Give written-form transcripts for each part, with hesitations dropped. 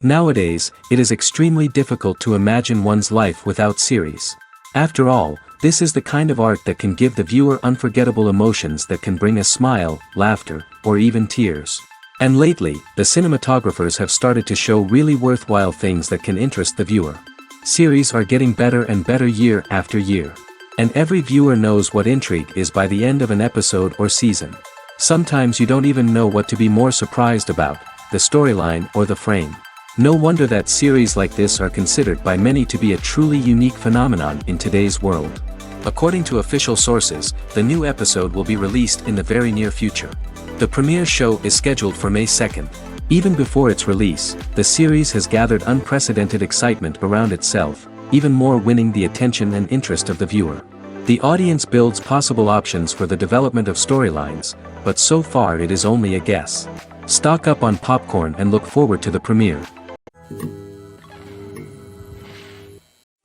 Nowadays, it is extremely difficult to imagine one's life without series. After all, this is the kind of art that can give the viewer unforgettable emotions that can bring a smile, laughter, or even tears. And lately, the cinematographers have started to show really worthwhile things that can interest the viewer. Series are getting better and better year after year. And every viewer knows what intrigue is by the end of an episode or season. Sometimes you don't even know what to be more surprised about, the storyline or the frame. No wonder that series like this are considered by many to be a truly unique phenomenon in today's world. According to official sources, the new episode will be released in the very near future. The premiere show is scheduled for May 2nd. Even before its release, the series has gathered unprecedented excitement around itself, even more winning the attention and interest of the viewer. The audience builds possible options for the development of storylines, but so far it is only a guess. Stock up on popcorn and look forward to the premiere.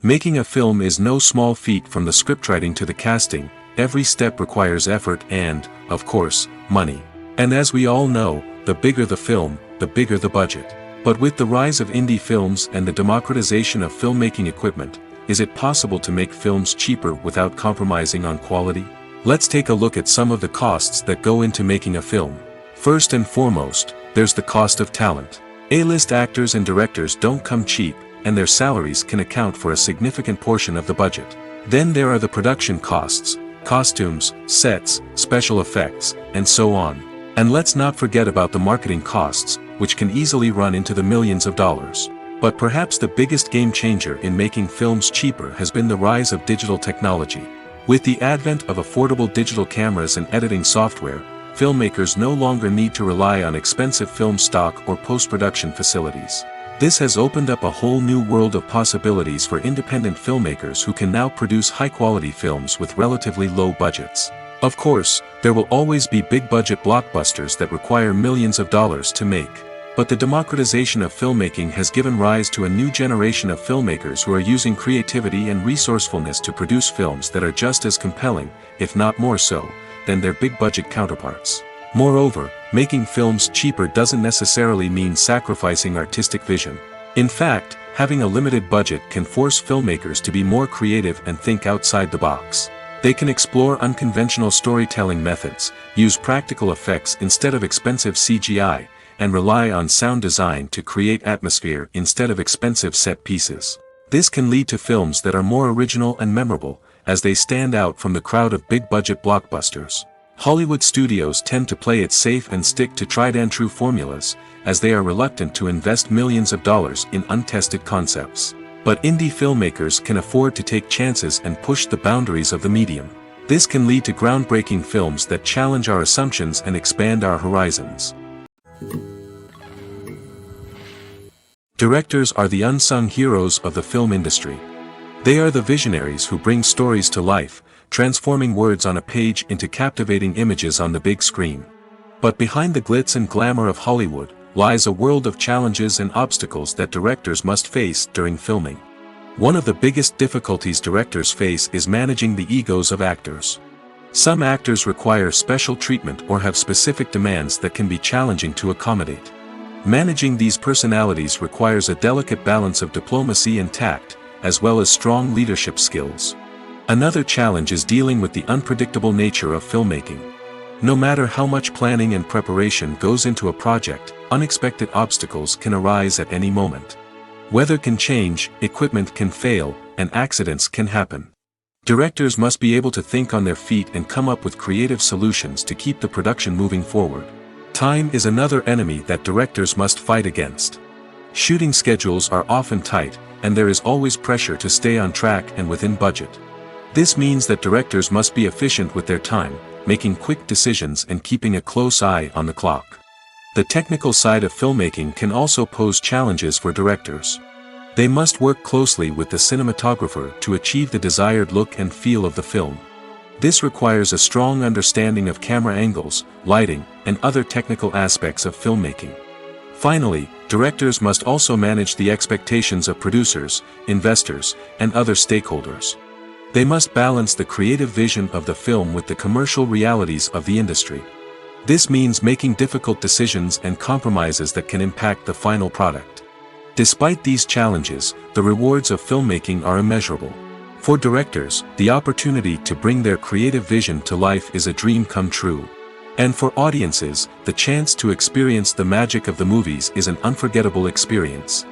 Making a film is no small feat. From the scriptwriting to the casting, every step requires effort and, of course, money. And as we all know, the bigger the film, the bigger the budget. But with the rise of indie films and the democratization of filmmaking equipment, is it possible to make films cheaper without compromising on quality? Let's take a look at some of the costs that go into making a film. First and foremost, there's the cost of talent. A-list actors and directors don't come cheap, and their salaries can account for a significant portion of the budget. Then there are the production costs, costumes, sets, special effects, and so on. And let's not forget about the marketing costs, which can easily run into the millions of dollars. But perhaps the biggest game changer in making films cheaper has been the rise of digital technology. With the advent of affordable digital cameras and editing software, filmmakers no longer need to rely on expensive film stock or post-production facilities. This has opened up a whole new world of possibilities for independent filmmakers who can now produce high-quality films with relatively low budgets. Of course, there will always be big-budget blockbusters that require millions of dollars to make. But the democratization of filmmaking has given rise to a new generation of filmmakers who are using creativity and resourcefulness to produce films that are just as compelling, if not more so, than their big-budget counterparts. Moreover, making films cheaper doesn't necessarily mean sacrificing artistic vision. In fact, having a limited budget can force filmmakers to be more creative and think outside the box. They can explore unconventional storytelling methods, use practical effects instead of expensive CGI, and rely on sound design to create atmosphere instead of expensive set pieces. This can lead to films that are more original and memorable, as they stand out from the crowd of big-budget blockbusters. Hollywood studios tend to play it safe and stick to tried-and-true formulas, as they are reluctant to invest millions of dollars in untested concepts. But indie filmmakers can afford to take chances and push the boundaries of the medium. This can lead to groundbreaking films that challenge our assumptions and expand our horizons. Directors are the unsung heroes of the film industry. They are the visionaries who bring stories to life, transforming words on a page into captivating images on the big screen. But behind the glitz and glamour of Hollywood lies a world of challenges and obstacles that directors must face during filming. One of the biggest difficulties directors face is managing the egos of actors. Some actors require special treatment or have specific demands that can be challenging to accommodate. Managing these personalities requires a delicate balance of diplomacy and tact, as well as strong leadership skills. Another challenge is dealing with the unpredictable nature of filmmaking. No matter how much planning and preparation goes into a project, unexpected obstacles can arise at any moment. Weather can change, equipment can fail, and accidents can happen. Directors must be able to think on their feet and come up with creative solutions to keep the production moving forward. Time is another enemy that directors must fight against. Shooting schedules are often tight, and there is always pressure to stay on track and within budget. This means that directors must be efficient with their time, making quick decisions and keeping a close eye on the clock. The technical side of filmmaking can also pose challenges for directors. They must work closely with the cinematographer to achieve the desired look and feel of the film. This requires a strong understanding of camera angles, lighting, and other technical aspects of filmmaking. Finally, directors must also manage the expectations of producers, investors, and other stakeholders. They must balance the creative vision of the film with the commercial realities of the industry. This means making difficult decisions and compromises that can impact the final product. Despite these challenges, the rewards of filmmaking are immeasurable. For directors, the opportunity to bring their creative vision to life is a dream come true. And for audiences, the chance to experience the magic of the movies is an unforgettable experience.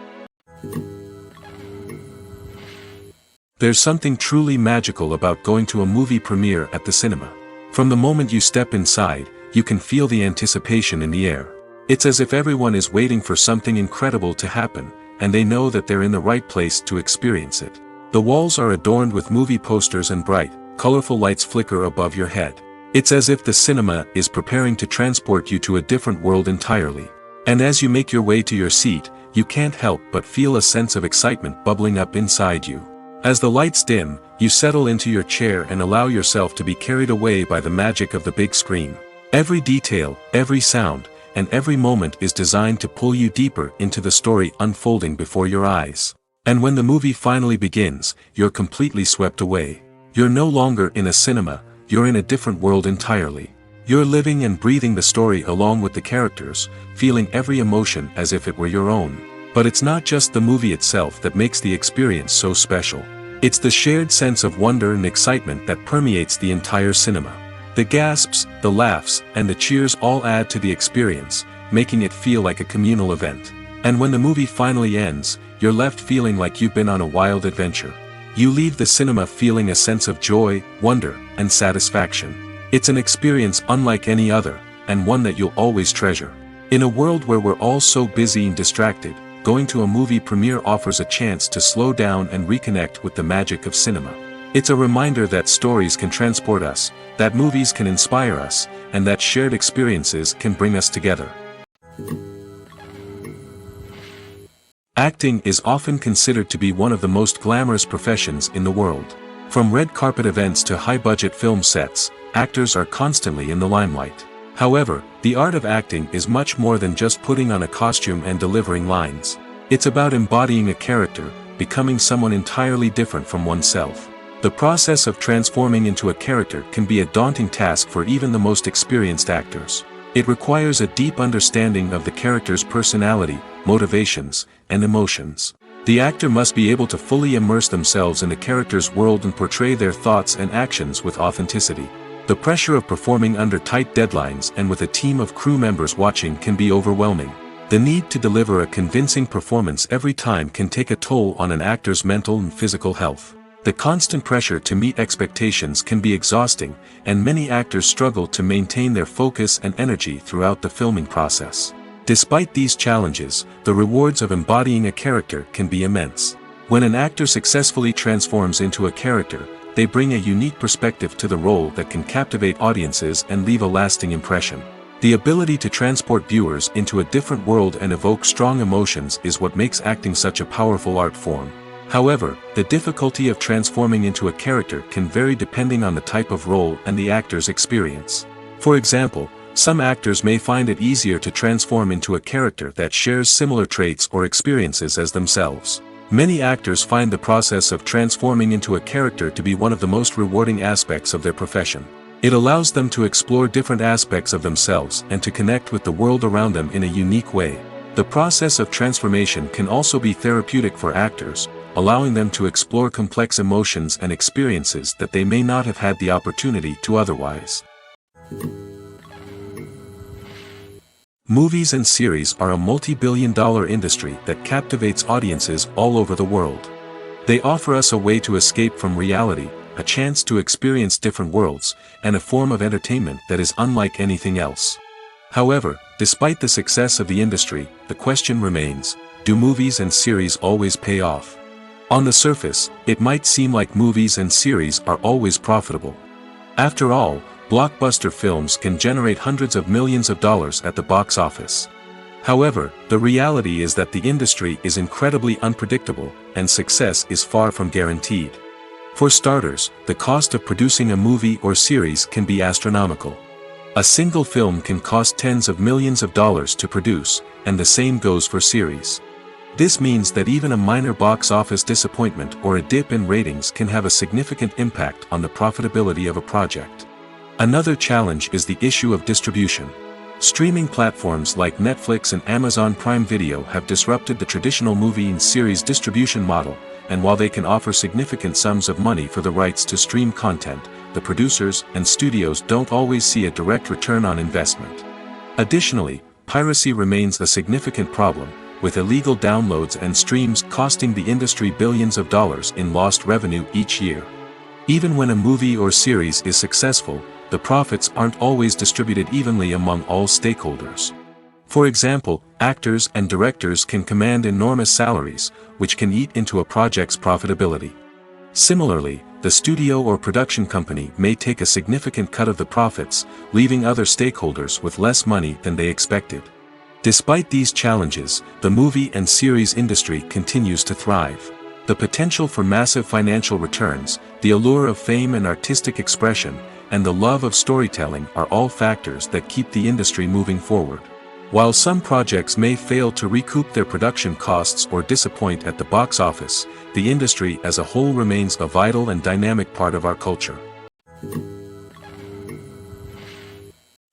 There's something truly magical about going to a movie premiere at the cinema. From the moment you step inside, you can feel the anticipation in the air. It's as if everyone is waiting for something incredible to happen, and they know that they're in the right place to experience it. The walls are adorned with movie posters and bright, colorful lights flicker above your head. It's as if the cinema is preparing to transport you to a different world entirely. And as you make your way to your seat, you can't help but feel a sense of excitement bubbling up inside you. As the lights dim, you settle into your chair and allow yourself to be carried away by the magic of the big screen. Every detail, every sound, and every moment is designed to pull you deeper into the story unfolding before your eyes. And when the movie finally begins, you're completely swept away. You're no longer in a cinema, you're in a different world entirely. You're living and breathing the story along with the characters, feeling every emotion as if it were your own. But it's not just the movie itself that makes the experience so special. It's the shared sense of wonder and excitement that permeates the entire cinema. The gasps, the laughs, and the cheers all add to the experience, making it feel like a communal event. And when the movie finally ends, you're left feeling like you've been on a wild adventure. You leave the cinema feeling a sense of joy, wonder, and satisfaction. It's an experience unlike any other, and one that you'll always treasure. In a world where we're all so busy and distracted, going to a movie premiere offers a chance to slow down and reconnect with the magic of cinema. It's a reminder that stories can transport us, that movies can inspire us, and that shared experiences can bring us together. Acting is often considered to be one of the most glamorous professions in the world. From red carpet events to high-budget film sets, actors are constantly in the limelight. However, the art of acting is much more than just putting on a costume and delivering lines. It's about embodying a character, becoming someone entirely different from oneself. The process of transforming into a character can be a daunting task for even the most experienced actors. It requires a deep understanding of the character's personality, motivations, and emotions. The actor must be able to fully immerse themselves in the character's world and portray their thoughts and actions with authenticity. The pressure of performing under tight deadlines and with a team of crew members watching can be overwhelming. The need to deliver a convincing performance every time can take a toll on an actor's mental and physical health. The constant pressure to meet expectations can be exhausting, and many actors struggle to maintain their focus and energy throughout the filming process. Despite these challenges, the rewards of embodying a character can be immense. When an actor successfully transforms into a character, they bring a unique perspective to the role that can captivate audiences and leave a lasting impression. The ability to transport viewers into a different world and evoke strong emotions is what makes acting such a powerful art form. However, the difficulty of transforming into a character can vary depending on the type of role and the actor's experience. For example, some actors may find it easier to transform into a character that shares similar traits or experiences as themselves. Many actors find the process of transforming into a character to be one of the most rewarding aspects of their profession. It allows them to explore different aspects of themselves and to connect with the world around them in a unique way. The process of transformation can also be therapeutic for actors, allowing them to explore complex emotions and experiences that they may not have had the opportunity to otherwise. Movies and series are a multi-billion-dollar industry that captivates audiences all over the world. They offer us a way to escape from reality, a chance to experience different worlds, and a form of entertainment that is unlike anything else. However, despite the success of the industry, the question remains, do movies and series always pay off? On the surface, it might seem like movies and series are always profitable. After all, blockbuster films can generate hundreds of millions of dollars at the box office. However, the reality is that the industry is incredibly unpredictable, and success is far from guaranteed. For starters, the cost of producing a movie or series can be astronomical. A single film can cost tens of millions of dollars to produce, and the same goes for series. This means that even a minor box office disappointment or a dip in ratings can have a significant impact on the profitability of a project. Another challenge is the issue of distribution. Streaming platforms like Netflix and Amazon Prime Video have disrupted the traditional movie and series distribution model, and while they can offer significant sums of money for the rights to stream content, the producers and studios don't always see a direct return on investment. Additionally, piracy remains a significant problem, with illegal downloads and streams costing the industry billions of dollars in lost revenue each year. Even when a movie or series is successful, the profits aren't always distributed evenly among all stakeholders. For example, actors and directors can command enormous salaries, which can eat into a project's profitability. Similarly, the studio or production company may take a significant cut of the profits, leaving other stakeholders with less money than they expected. Despite these challenges, the movie and series industry continues to thrive. The potential for massive financial returns, the allure of fame and artistic expression, and the love of storytelling are all factors that keep the industry moving forward. While some projects may fail to recoup their production costs or disappoint at the box office, the industry as a whole remains a vital and dynamic part of our culture.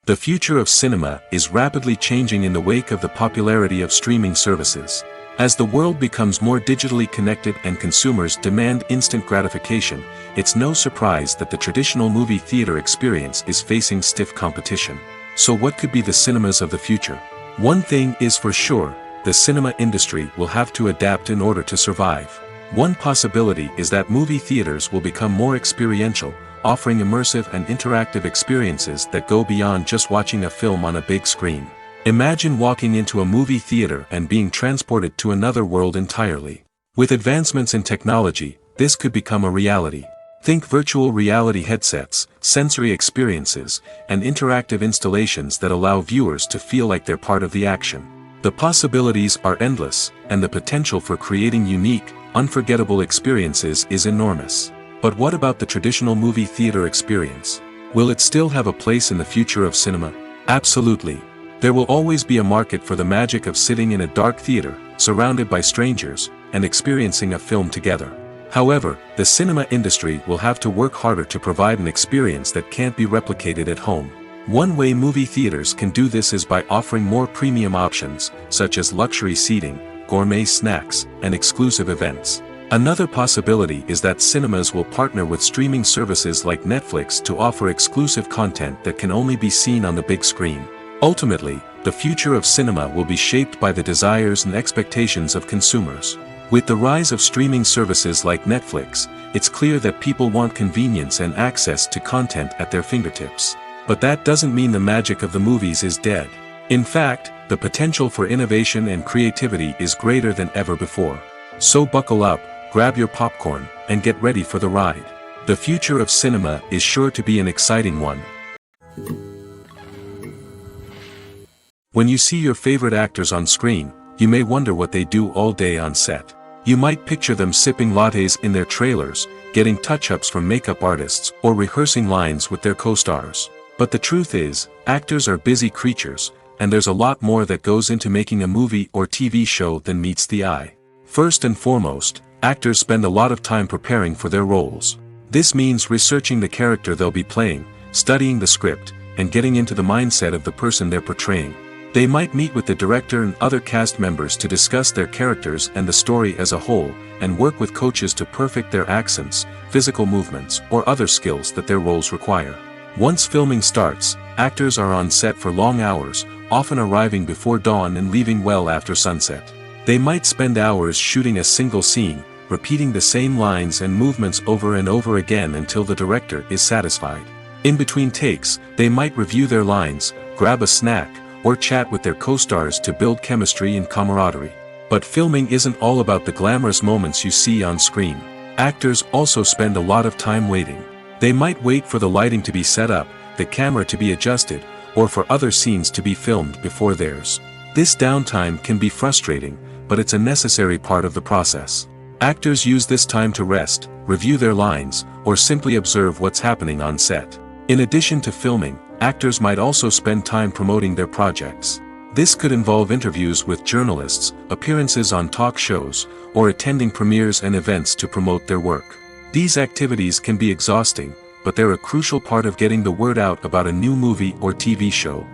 The future of cinema is rapidly changing in the wake of the popularity of streaming services. As the world becomes more digitally connected and consumers demand instant gratification, it's no surprise that the traditional movie theater experience is facing stiff competition. So what could be the cinemas of the future? One thing is for sure, the cinema industry will have to adapt in order to survive. One possibility is that movie theaters will become more experiential, offering immersive and interactive experiences that go beyond just watching a film on a big screen. Imagine walking into a movie theater and being transported to another world entirely. With advancements in technology, this could become a reality. Think virtual reality headsets, sensory experiences, and interactive installations that allow viewers to feel like they're part of the action. The possibilities are endless, and the potential for creating unique, unforgettable experiences is enormous. But what about the traditional movie theater experience? Will it still have a place in the future of cinema? Absolutely. There will always be a market for the magic of sitting in a dark theater, surrounded by strangers, and experiencing a film together. However, the cinema industry will have to work harder to provide an experience that can't be replicated at home. One way movie theaters can do this is by offering more premium options, such as luxury seating, gourmet snacks, and exclusive events. Another possibility is that cinemas will partner with streaming services like Netflix to offer exclusive content that can only be seen on the big screen. Ultimately, the future of cinema will be shaped by the desires and expectations of consumers. With the rise of streaming services like Netflix, it's clear that people want convenience and access to content at their fingertips. But that doesn't mean the magic of the movies is dead. In fact, the potential for innovation and creativity is greater than ever before. So buckle up, grab your popcorn, and get ready for the ride. The future of cinema is sure to be an exciting one. When you see your favorite actors on screen, you may wonder what they do all day on set. You might picture them sipping lattes in their trailers, getting touch-ups from makeup artists, or rehearsing lines with their co-stars. But the truth is, actors are busy creatures, and there's a lot more that goes into making a movie or TV show than meets the eye. First and foremost, actors spend a lot of time preparing for their roles. This means researching the character they'll be playing, studying the script, and getting into the mindset of the person they're portraying. They might meet with the director and other cast members to discuss their characters and the story as a whole, and work with coaches to perfect their accents, physical movements, or other skills that their roles require. Once filming starts, actors are on set for long hours, often arriving before dawn and leaving well after sunset. They might spend hours shooting a single scene, repeating the same lines and movements over and over again until the director is satisfied. In between takes, they might review their lines, grab a snack, or chat with their co-stars to build chemistry and camaraderie. But filming isn't all about the glamorous moments you see on screen. Actors also spend a lot of time waiting. They might wait for the lighting to be set up, the camera to be adjusted, or for other scenes to be filmed before theirs. This downtime can be frustrating, but it's a necessary part of the process. Actors use this time to rest, review their lines, or simply observe what's happening on set. In addition to filming, actors might also spend time promoting their projects. This could involve interviews with journalists, appearances on talk shows, or attending premieres and events to promote their work. These activities can be exhausting, but they're a crucial part of getting the word out about a new movie or TV show.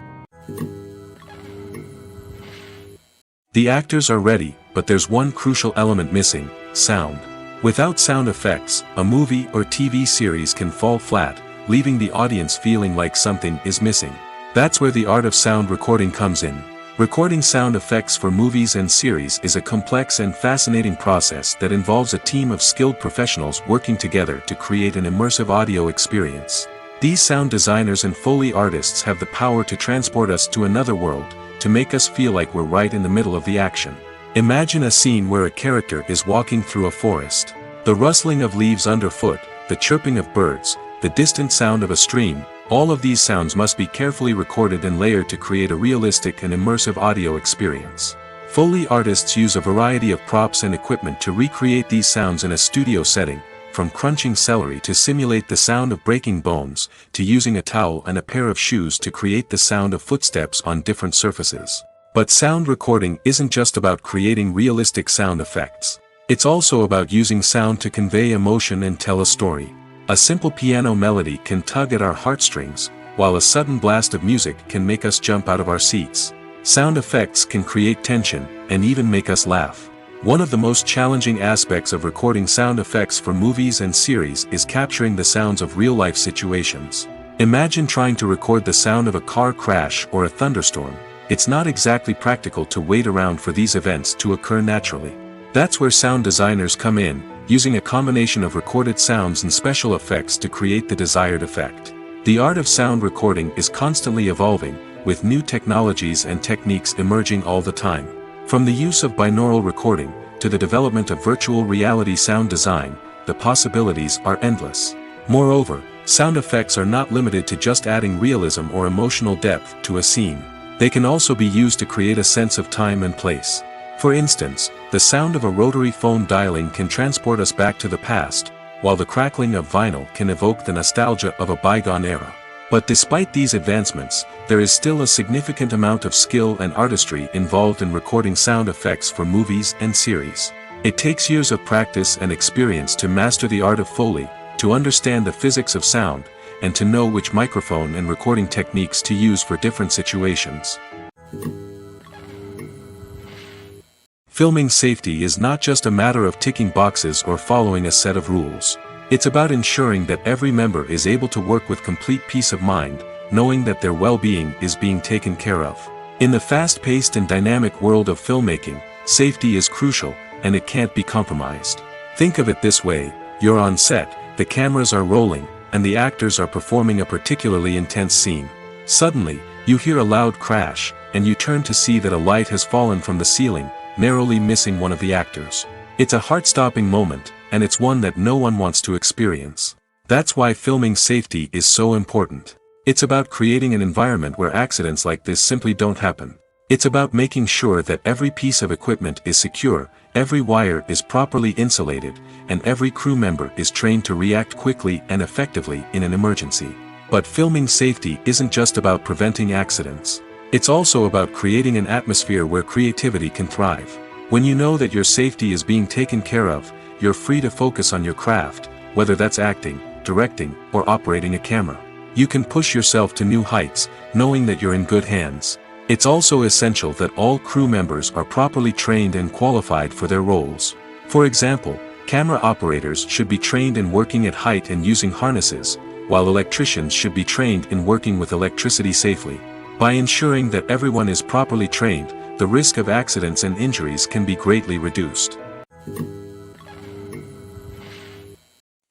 The actors are ready, but there's one crucial element missing: sound. Without sound effects, a movie or TV series can fall flat, leaving the audience feeling like something is missing. That's where the art of sound recording comes in. Recording sound effects for movies and series is a complex and fascinating process that involves a team of skilled professionals working together to create an immersive audio experience. These sound designers and Foley artists have the power to transport us to another world, to make us feel like we're right in the middle of the action. Imagine a scene where a character is walking through a forest. The rustling of leaves underfoot, the chirping of birds, the distant sound of a stream, all of these sounds must be carefully recorded and layered to create a realistic and immersive audio experience. Foley artists use a variety of props and equipment to recreate these sounds in a studio setting, from crunching celery to simulate the sound of breaking bones, to using a towel and a pair of shoes to create the sound of footsteps on different surfaces. But sound recording isn't just about creating realistic sound effects. It's also about using sound to convey emotion and tell a story. A simple piano melody can tug at our heartstrings, while a sudden blast of music can make us jump out of our seats. Sound effects can create tension, and even make us laugh. One of the most challenging aspects of recording sound effects for movies and series is capturing the sounds of real-life situations. Imagine trying to record the sound of a car crash or a thunderstorm. It's not exactly practical to wait around for these events to occur naturally. That's where sound designers come in, using a combination of recorded sounds and special effects to create the desired effect. The art of sound recording is constantly evolving, with new technologies and techniques emerging all the time. From the use of binaural recording, to the development of virtual reality sound design, the possibilities are endless. Moreover, sound effects are not limited to just adding realism or emotional depth to a scene. They can also be used to create a sense of time and place. For instance, the sound of a rotary phone dialing can transport us back to the past, while the crackling of vinyl can evoke the nostalgia of a bygone era. But despite these advancements, there is still a significant amount of skill and artistry involved in recording sound effects for movies and series. It takes years of practice and experience to master the art of Foley, to understand the physics of sound, and to know which microphone and recording techniques to use for different situations. Filming safety is not just a matter of ticking boxes or following a set of rules. It's about ensuring that every member is able to work with complete peace of mind, knowing that their well-being is being taken care of. In the fast-paced and dynamic world of filmmaking, safety is crucial, and it can't be compromised. Think of it this way: you're on set, the cameras are rolling, and the actors are performing a particularly intense scene. Suddenly, you hear a loud crash, and you turn to see that a light has fallen from the ceiling, narrowly missing one of the actors. It's a heart-stopping moment, and it's one that no one wants to experience. That's why filming safety is so important. It's about creating an environment where accidents like this simply don't happen. It's about making sure that every piece of equipment is secure, every wire is properly insulated, and every crew member is trained to react quickly and effectively in an emergency. But filming safety isn't just about preventing accidents. It's also about creating an atmosphere where creativity can thrive. When you know that your safety is being taken care of, you're free to focus on your craft, whether that's acting, directing, or operating a camera. You can push yourself to new heights, knowing that you're in good hands. It's also essential that all crew members are properly trained and qualified for their roles. For example, camera operators should be trained in working at height and using harnesses, while electricians should be trained in working with electricity safely. By ensuring that everyone is properly trained, the risk of accidents and injuries can be greatly reduced.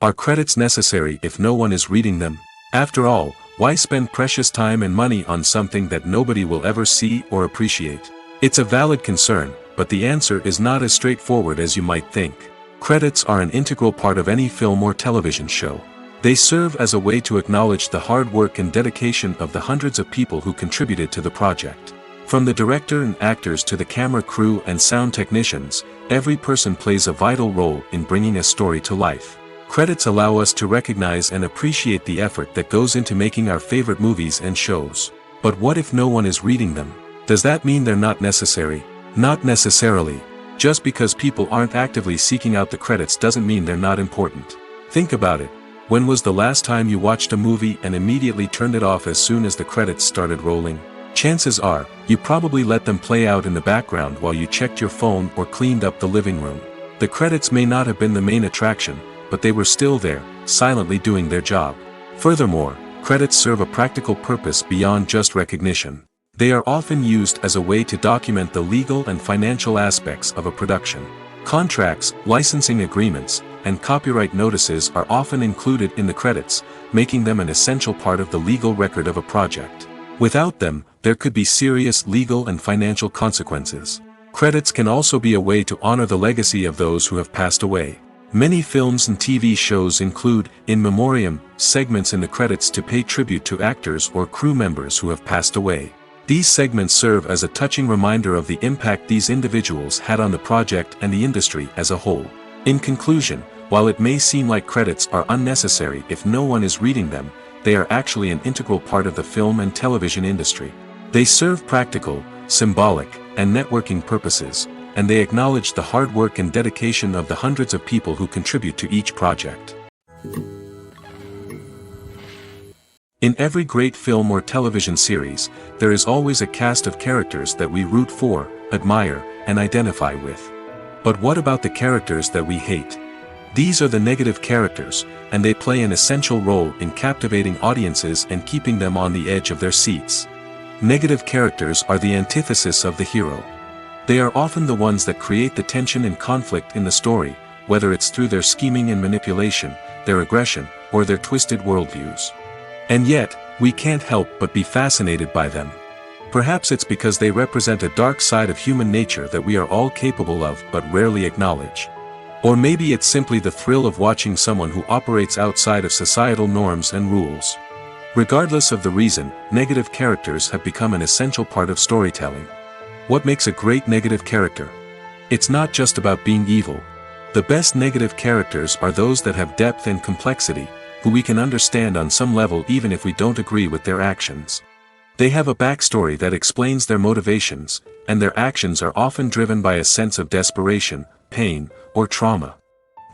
Are credits necessary if no one is reading them? After all, why spend precious time and money on something that nobody will ever see or appreciate? It's a valid concern, but the answer is not as straightforward as you might think. Credits are an integral part of any film or television show. They serve as a way to acknowledge the hard work and dedication of the hundreds of people who contributed to the project. From the director and actors to the camera crew and sound technicians, every person plays a vital role in bringing a story to life. Credits allow us to recognize and appreciate the effort that goes into making our favorite movies and shows. But what if no one is reading them? Does that mean they're not necessary? Not necessarily. Just because people aren't actively seeking out the credits doesn't mean they're not important. Think about it. When was the last time you watched a movie and immediately turned it off as soon as the credits started rolling? Chances are, you probably let them play out in the background while you checked your phone or cleaned up the living room. The credits may not have been the main attraction, but they were still there, silently doing their job. Furthermore, credits serve a practical purpose beyond just recognition. They are often used as a way to document the legal and financial aspects of a production. Contracts, licensing agreements, and copyright notices are often included in the credits, making them an essential part of the legal record of a project. Without them, there could be serious legal and financial consequences. Credits can also be a way to honor the legacy of those who have passed away. Many films and TV shows include, in memoriam, segments in the credits to pay tribute to actors or crew members who have passed away. These segments serve as a touching reminder of the impact these individuals had on the project and the industry as a whole. In conclusion, while it may seem like credits are unnecessary if no one is reading them, they are actually an integral part of the film and television industry. They serve practical, symbolic, and networking purposes, and they acknowledge the hard work and dedication of the hundreds of people who contribute to each project. In every great film or television series, there is always a cast of characters that we root for, admire, and identify with. But what about the characters that we hate? These are the negative characters, and they play an essential role in captivating audiences and keeping them on the edge of their seats. Negative characters are the antithesis of the hero. They are often the ones that create the tension and conflict in the story, whether it's through their scheming and manipulation, their aggression, or their twisted worldviews. And yet, we can't help but be fascinated by them. Perhaps it's because they represent a dark side of human nature that we are all capable of but rarely acknowledge. Or maybe it's simply the thrill of watching someone who operates outside of societal norms and rules. Regardless of the reason, negative characters have become an essential part of storytelling. What makes a great negative character? It's not just about being evil. The best negative characters are those that have depth and complexity, who we can understand on some level even if we don't agree with their actions. They have a backstory that explains their motivations, and their actions are often driven by a sense of desperation, pain, or trauma.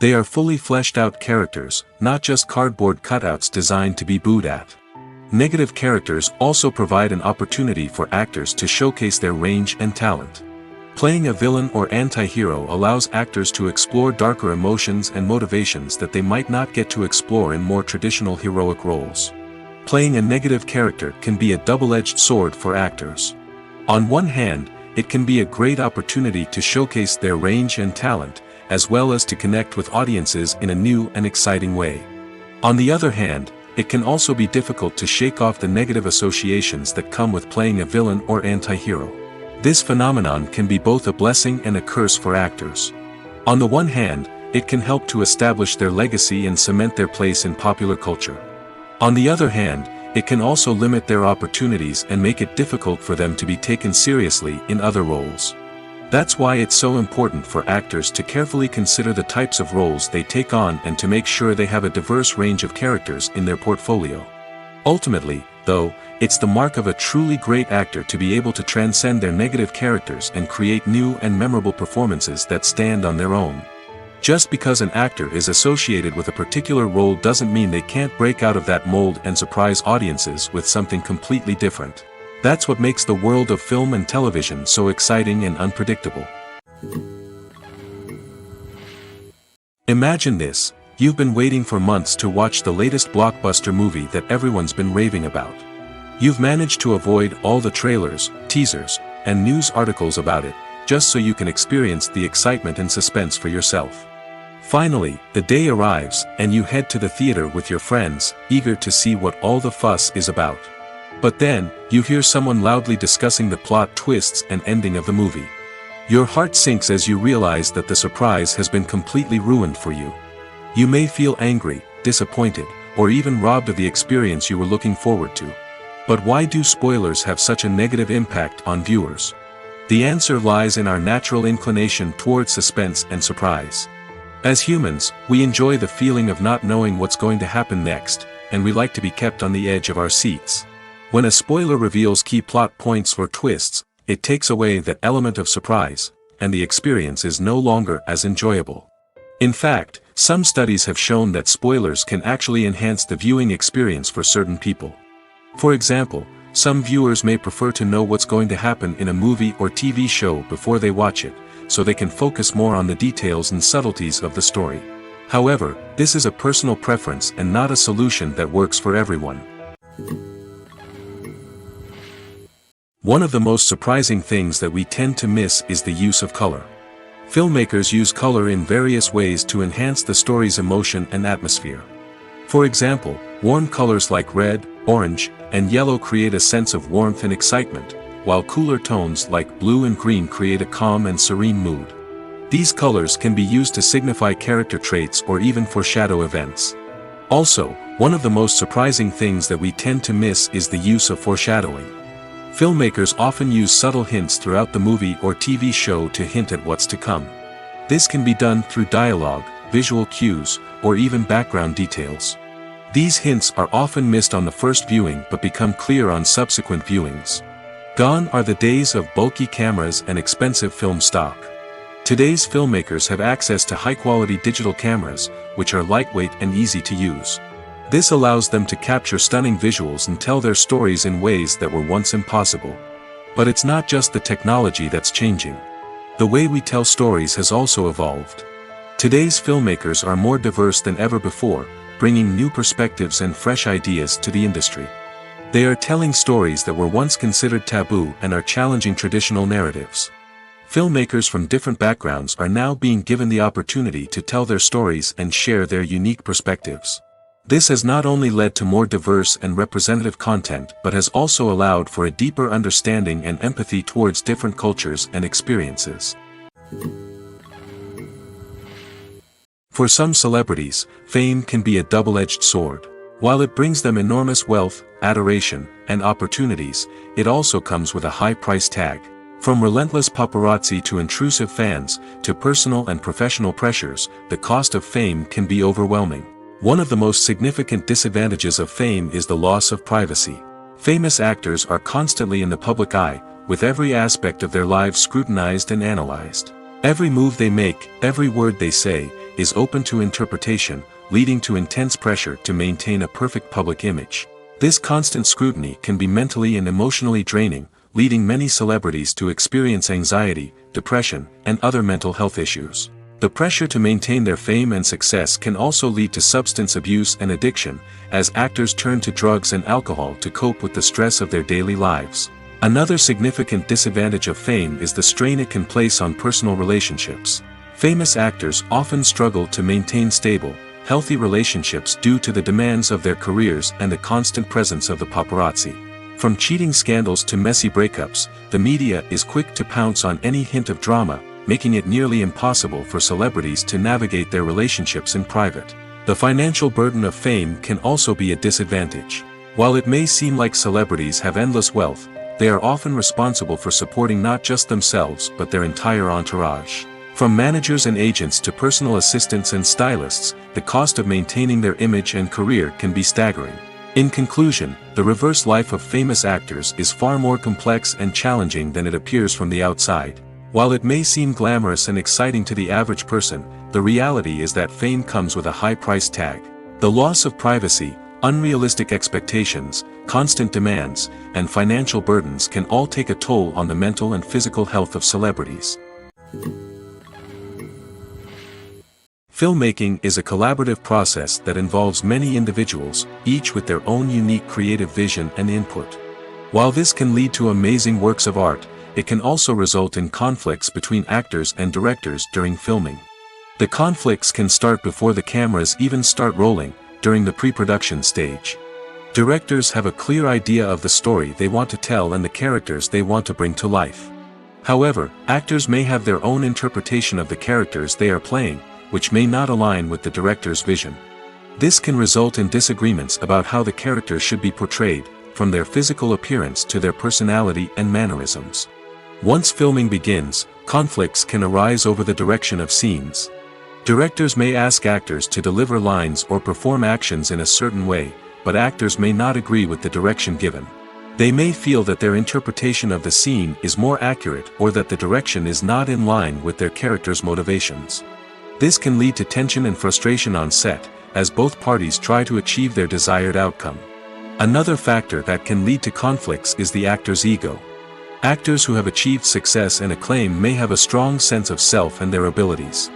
They are fully fleshed out characters, not just cardboard cutouts designed to be booed at. Negative characters also provide an opportunity for actors to showcase their range and talent. Playing a villain or anti-hero allows actors to explore darker emotions and motivations that they might not get to explore in more traditional heroic roles. Playing a negative character can be a double-edged sword for actors. On one hand, it can be a great opportunity to showcase their range and talent, as well as to connect with audiences in a new and exciting way. On the other hand, it can also be difficult to shake off the negative associations that come with playing a villain or anti-hero. This phenomenon can be both a blessing and a curse for actors. On the one hand, it can help to establish their legacy and cement their place in popular culture. On the other hand, it can also limit their opportunities and make it difficult for them to be taken seriously in other roles. That's why it's so important for actors to carefully consider the types of roles they take on and to make sure they have a diverse range of characters in their portfolio. Ultimately, though, it's the mark of a truly great actor to be able to transcend their negative characters and create new and memorable performances that stand on their own. Just because an actor is associated with a particular role doesn't mean they can't break out of that mold and surprise audiences with something completely different. That's what makes the world of film and television so exciting and unpredictable. Imagine this: you've been waiting for months to watch the latest blockbuster movie that everyone's been raving about. You've managed to avoid all the trailers, teasers, and news articles about it, just so you can experience the excitement and suspense for yourself. Finally, the day arrives, and you head to the theater with your friends, eager to see what all the fuss is about. But then, you hear someone loudly discussing the plot twists and ending of the movie. Your heart sinks as you realize that the surprise has been completely ruined for you. You may feel angry, disappointed, or even robbed of the experience you were looking forward to. But why do spoilers have such a negative impact on viewers? The answer lies in our natural inclination toward suspense and surprise. As humans, we enjoy the feeling of not knowing what's going to happen next, and we like to be kept on the edge of our seats. When a spoiler reveals key plot points or twists, it takes away that element of surprise, and the experience is no longer as enjoyable. In fact, some studies have shown that spoilers can actually enhance the viewing experience for certain people. For example, Some viewers may prefer to know what's going to happen in a movie or TV show before they watch it, so they can focus more on the details and subtleties of the story. However, this is a personal preference and not a solution that works for everyone. One of the most surprising things that we tend to miss is the use of color. Filmmakers use color in various ways to enhance the story's emotion and atmosphere. For example, warm colors like red, orange, and yellow create a sense of warmth and excitement, while cooler tones like blue and green create a calm and serene mood. These colors can be used to signify character traits or even foreshadow events. Also, one of the most surprising things that we tend to miss is the use of foreshadowing. Filmmakers often use subtle hints throughout the movie or TV show to hint at what's to come. This can be done through dialogue, visual cues, or even background details. These hints are often missed on the first viewing but become clear on subsequent viewings. Gone are the days of bulky cameras and expensive film stock. Today's filmmakers have access to high-quality digital cameras, which are lightweight and easy to use. This allows them to capture stunning visuals and tell their stories in ways that were once impossible. But it's not just the technology that's changing. The way we tell stories has also evolved. Today's filmmakers are more diverse than ever before, bringing new perspectives and fresh ideas to the industry. They are telling stories that were once considered taboo and are challenging traditional narratives. Filmmakers from different backgrounds are now being given the opportunity to tell their stories and share their unique perspectives. This has not only led to more diverse and representative content but has also allowed for a deeper understanding and empathy towards different cultures and experiences. For some celebrities, fame can be a double-edged sword. While it brings them enormous wealth, adoration, and opportunities, it also comes with a high price tag. From relentless paparazzi to intrusive fans, to personal and professional pressures, the cost of fame can be overwhelming. One of the most significant disadvantages of fame is the loss of privacy. Famous actors are constantly in the public eye, with every aspect of their lives scrutinized and analyzed. Every move they make, every word they say, is open to interpretation, leading to intense pressure to maintain a perfect public image. This constant scrutiny can be mentally and emotionally draining, leading many celebrities to experience anxiety, depression, and other mental health issues. The pressure to maintain their fame and success can also lead to substance abuse and addiction, as actors turn to drugs and alcohol to cope with the stress of their daily lives. Another significant disadvantage of fame is the strain it can place on personal relationships. Famous actors often struggle to maintain stable, healthy relationships due to the demands of their careers and the constant presence of the paparazzi. From cheating scandals to messy breakups, the media is quick to pounce on any hint of drama, making it nearly impossible for celebrities to navigate their relationships in private. The financial burden of fame can also be a disadvantage. While it may seem like celebrities have endless wealth, they are often responsible for supporting not just themselves but their entire entourage. From managers and agents to personal assistants and stylists, the cost of maintaining their image and career can be staggering. In conclusion, the reverse life of famous actors is far more complex and challenging than it appears from the outside. While it may seem glamorous and exciting to the average person, the reality is that fame comes with a high price tag. The loss of privacy, unrealistic expectations, constant demands, and financial burdens can all take a toll on the mental and physical health of celebrities. Filmmaking is a collaborative process that involves many individuals, each with their own unique creative vision and input. While this can lead to amazing works of art, it can also result in conflicts between actors and directors during filming. The conflicts can start before the cameras even start rolling, during the pre-production stage. Directors have a clear idea of the story they want to tell and the characters they want to bring to life. However, actors may have their own interpretation of the characters they are playing, which may not align with the director's vision. This can result in disagreements about how the characters should be portrayed, from their physical appearance to their personality and mannerisms. Once filming begins, conflicts can arise over the direction of scenes. Directors may ask actors to deliver lines or perform actions in a certain way, but actors may not agree with the direction given. They may feel that their interpretation of the scene is more accurate or that the direction is not in line with their character's motivations. This can lead to tension and frustration on set, as both parties try to achieve their desired outcome. Another factor that can lead to conflicts is the actor's ego. Actors who have achieved success and acclaim may have a strong sense of self and their abilities.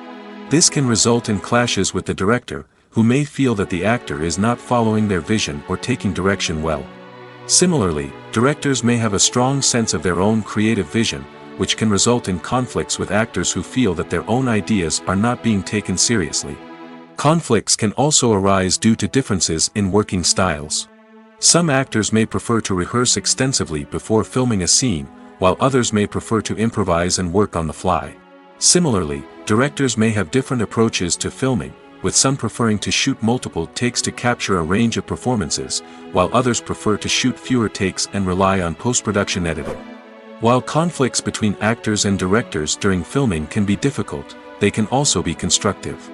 This can result in clashes with the director, who may feel that the actor is not following their vision or taking direction well. Similarly, directors may have a strong sense of their own creative vision, which can result in conflicts with actors who feel that their own ideas are not being taken seriously. Conflicts can also arise due to differences in working styles. Some actors may prefer to rehearse extensively before filming a scene, while others may prefer to improvise and work on the fly. Similarly, directors may have different approaches to filming, with some preferring to shoot multiple takes to capture a range of performances, while others prefer to shoot fewer takes and rely on post-production editing. While conflicts between actors and directors during filming can be difficult, they can also be constructive.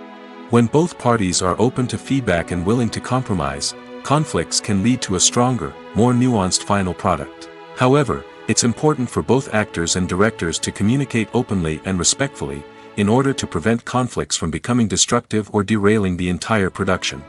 When both parties are open to feedback and willing to compromise, conflicts can lead to a stronger, more nuanced final product. However, it's important for both actors and directors to communicate openly and respectfully, in order to prevent conflicts from becoming destructive or derailing the entire production.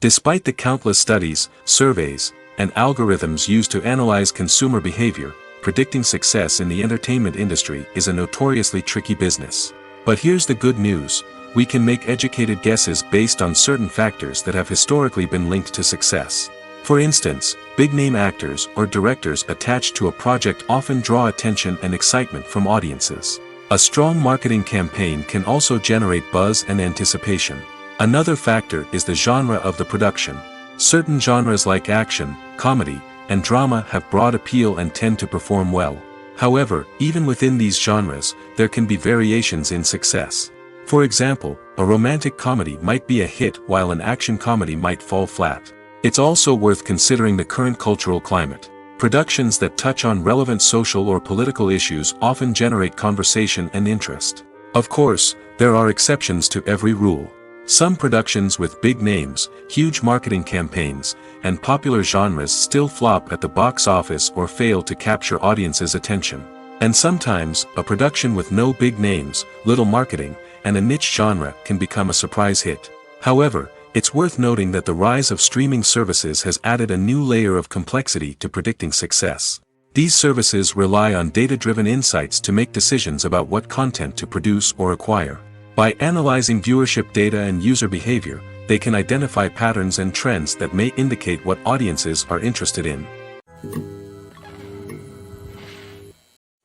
Despite the countless studies, surveys, and algorithms used to analyze consumer behavior, predicting success in the entertainment industry is a notoriously tricky business. But here's the good news: we can make educated guesses based on certain factors that have historically been linked to success. For instance, big-name actors or directors attached to a project often draw attention and excitement from audiences. A strong marketing campaign can also generate buzz and anticipation. Another factor is the genre of the production. Certain genres like action, comedy, and drama have broad appeal and tend to perform well. However, even within these genres, there can be variations in success. For example, a romantic comedy might be a hit while an action comedy might fall flat. It's also worth considering the current cultural climate. Productions that touch on relevant social or political issues often generate conversation and interest. Of course, there are exceptions to every rule. Some productions with big names, huge marketing campaigns, and popular genres still flop at the box office or fail to capture audiences' attention. And sometimes, a production with no big names, little marketing, and a niche genre can become a surprise hit. However, it's worth noting that the rise of streaming services has added a new layer of complexity to predicting success. These services rely on data-driven insights to make decisions about what content to produce or acquire. By analyzing viewership data and user behavior, they can identify patterns and trends that may indicate what audiences are interested in.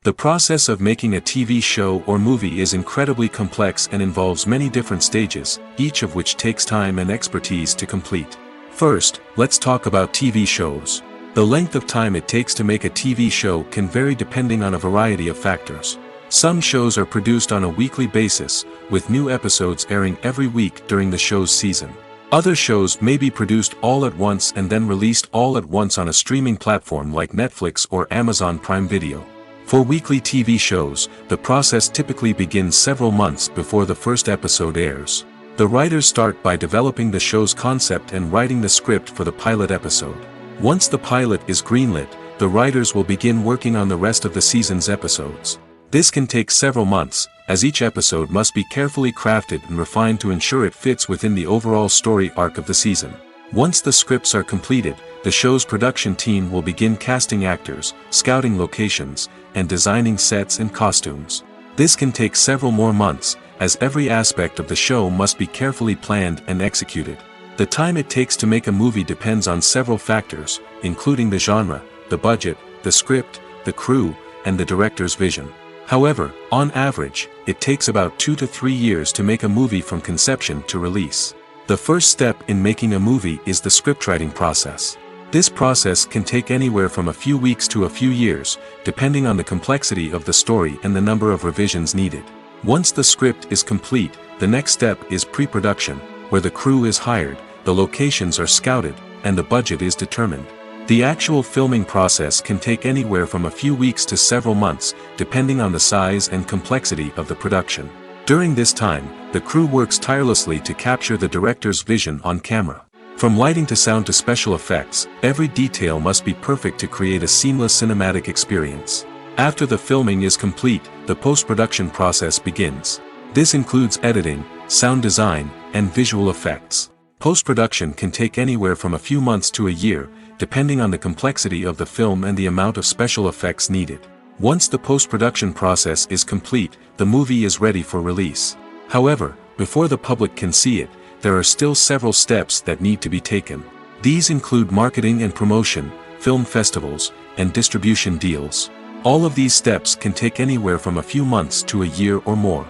The process of making a TV show or movie is incredibly complex and involves many different stages, each of which takes time and expertise to complete. First, let's talk about TV shows. The length of time it takes to make a TV show can vary depending on a variety of factors. Some shows are produced on a weekly basis, with new episodes airing every week during the show's season. Other shows may be produced all at once and then released all at once on a streaming platform like Netflix or Amazon Prime Video. For weekly TV shows, the process typically begins several months before the first episode airs. The writers start by developing the show's concept and writing the script for the pilot episode. Once the pilot is greenlit, the writers will begin working on the rest of the season's episodes. This can take several months, as each episode must be carefully crafted and refined to ensure it fits within the overall story arc of the season. Once the scripts are completed, the show's production team will begin casting actors, scouting locations, and designing sets and costumes. This can take several more months, as every aspect of the show must be carefully planned and executed. The time it takes to make a movie depends on several factors, including the genre, the budget, the script, the crew, and the director's vision. However, on average, it takes about 2 to 3 years to make a movie from conception to release. The first step in making a movie is the scriptwriting process. This process can take anywhere from a few weeks to a few years, depending on the complexity of the story and the number of revisions needed. Once the script is complete, the next step is pre-production, where the crew is hired, the locations are scouted, and the budget is determined. The actual filming process can take anywhere from a few weeks to several months, depending on the size and complexity of the production. During this time, the crew works tirelessly to capture the director's vision on camera. From lighting to sound to special effects, every detail must be perfect to create a seamless cinematic experience. After the filming is complete, the post-production process begins. This includes editing, sound design, and visual effects. Post-production can take anywhere from a few months to a year, depending on the complexity of the film and the amount of special effects needed. Once the post-production process is complete, the movie is ready for release. However, before the public can see it, there are still several steps that need to be taken. These include marketing and promotion, film festivals, and distribution deals. All of these steps can take anywhere from a few months to a year or more.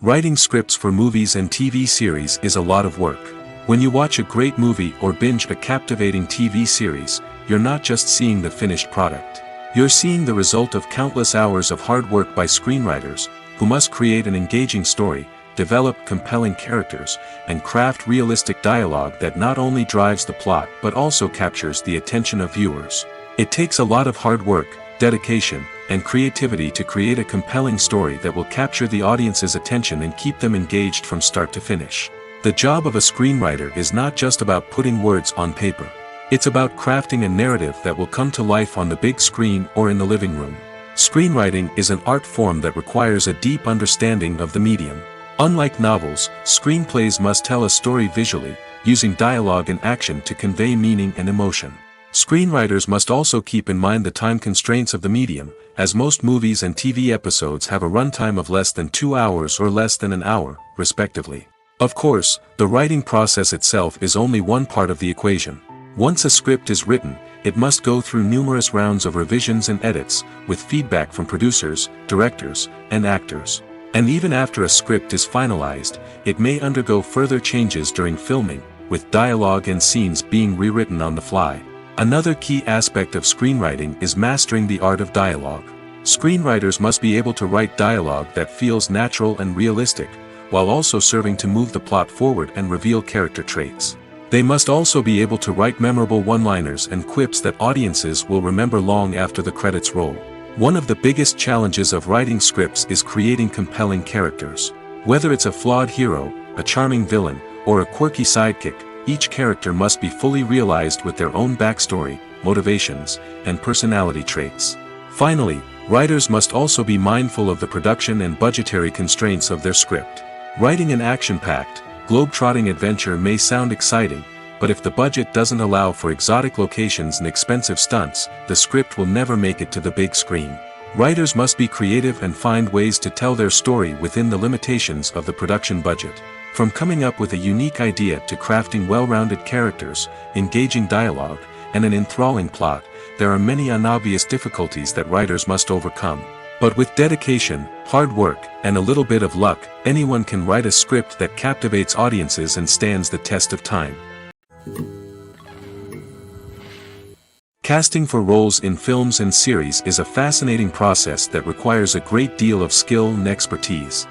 Writing scripts for movies and TV series is a lot of work. When you watch a great movie or binge a captivating TV series, you're not just seeing the finished product. You're seeing the result of countless hours of hard work by screenwriters, who must create an engaging story, develop compelling characters, and craft realistic dialogue that not only drives the plot but also captures the attention of viewers. It takes a lot of hard work, dedication, and creativity to create a compelling story that will capture the audience's attention and keep them engaged from start to finish. The job of a screenwriter is not just about putting words on paper. It's about crafting a narrative that will come to life on the big screen or in the living room. Screenwriting is an art form that requires a deep understanding of the medium. Unlike novels, screenplays must tell a story visually, using dialogue and action to convey meaning and emotion. Screenwriters must also keep in mind the time constraints of the medium, as most movies and TV episodes have a runtime of less than 2 hours or less than an hour, respectively. Of course, the writing process itself is only one part of the equation. Once a script is written, it must go through numerous rounds of revisions and edits, with feedback from producers, directors, and actors. And even after a script is finalized, it may undergo further changes during filming, with dialogue and scenes being rewritten on the fly. Another key aspect of screenwriting is mastering the art of dialogue. Screenwriters must be able to write dialogue that feels natural and realistic, while also serving to move the plot forward and reveal character traits. They must also be able to write memorable one-liners and quips that audiences will remember long after the credits roll. One of the biggest challenges of writing scripts is creating compelling characters. Whether it's a flawed hero, a charming villain, or a quirky sidekick, each character must be fully realized with their own backstory, motivations, and personality traits. Finally, writers must also be mindful of the production and budgetary constraints of their script. Writing an action-packed, globe-trotting adventure may sound exciting, but if the budget doesn't allow for exotic locations and expensive stunts, the script will never make it to the big screen. Writers must be creative and find ways to tell their story within the limitations of the production budget. From coming up with a unique idea to crafting well-rounded characters, engaging dialogue, and an enthralling plot, there are many unobvious difficulties that writers must overcome. But with dedication, hard work, and a little bit of luck, anyone can write a script that captivates audiences and stands the test of time. Casting for roles in films and series is a fascinating process that requires a great deal of skill and expertise.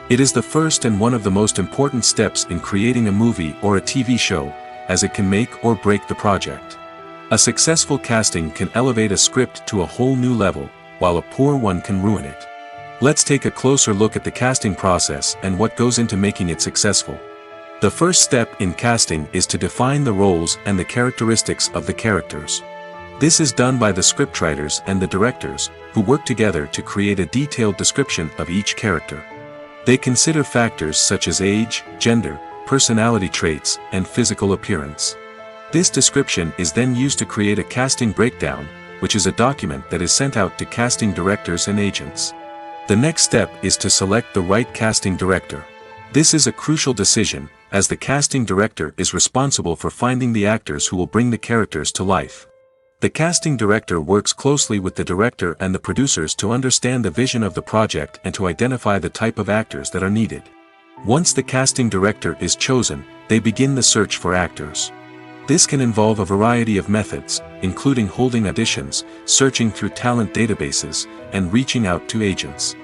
It is the first and one of the most important steps in creating a movie or a TV show, as it can make or break the project. A successful casting can elevate a script to a whole new level, while a poor one can ruin it. Let's take a closer look at the casting process and what goes into making it successful. The first step in casting is to define the roles and the characteristics of the characters. This is done by the scriptwriters and the directors, who work together to create a detailed description of each character. They consider factors such as age, gender, personality traits, and physical appearance. This description is then used to create a casting breakdown, which is a document that is sent out to casting directors and agents. The next step is to select the right casting director. This is a crucial decision, as the casting director is responsible for finding the actors who will bring the characters to life. The casting director works closely with the director and the producers to understand the vision of the project and to identify the type of actors that are needed. Once the casting director is chosen, they begin the search for actors. This can involve a variety of methods, including holding auditions, searching through talent databases, and reaching out to agents.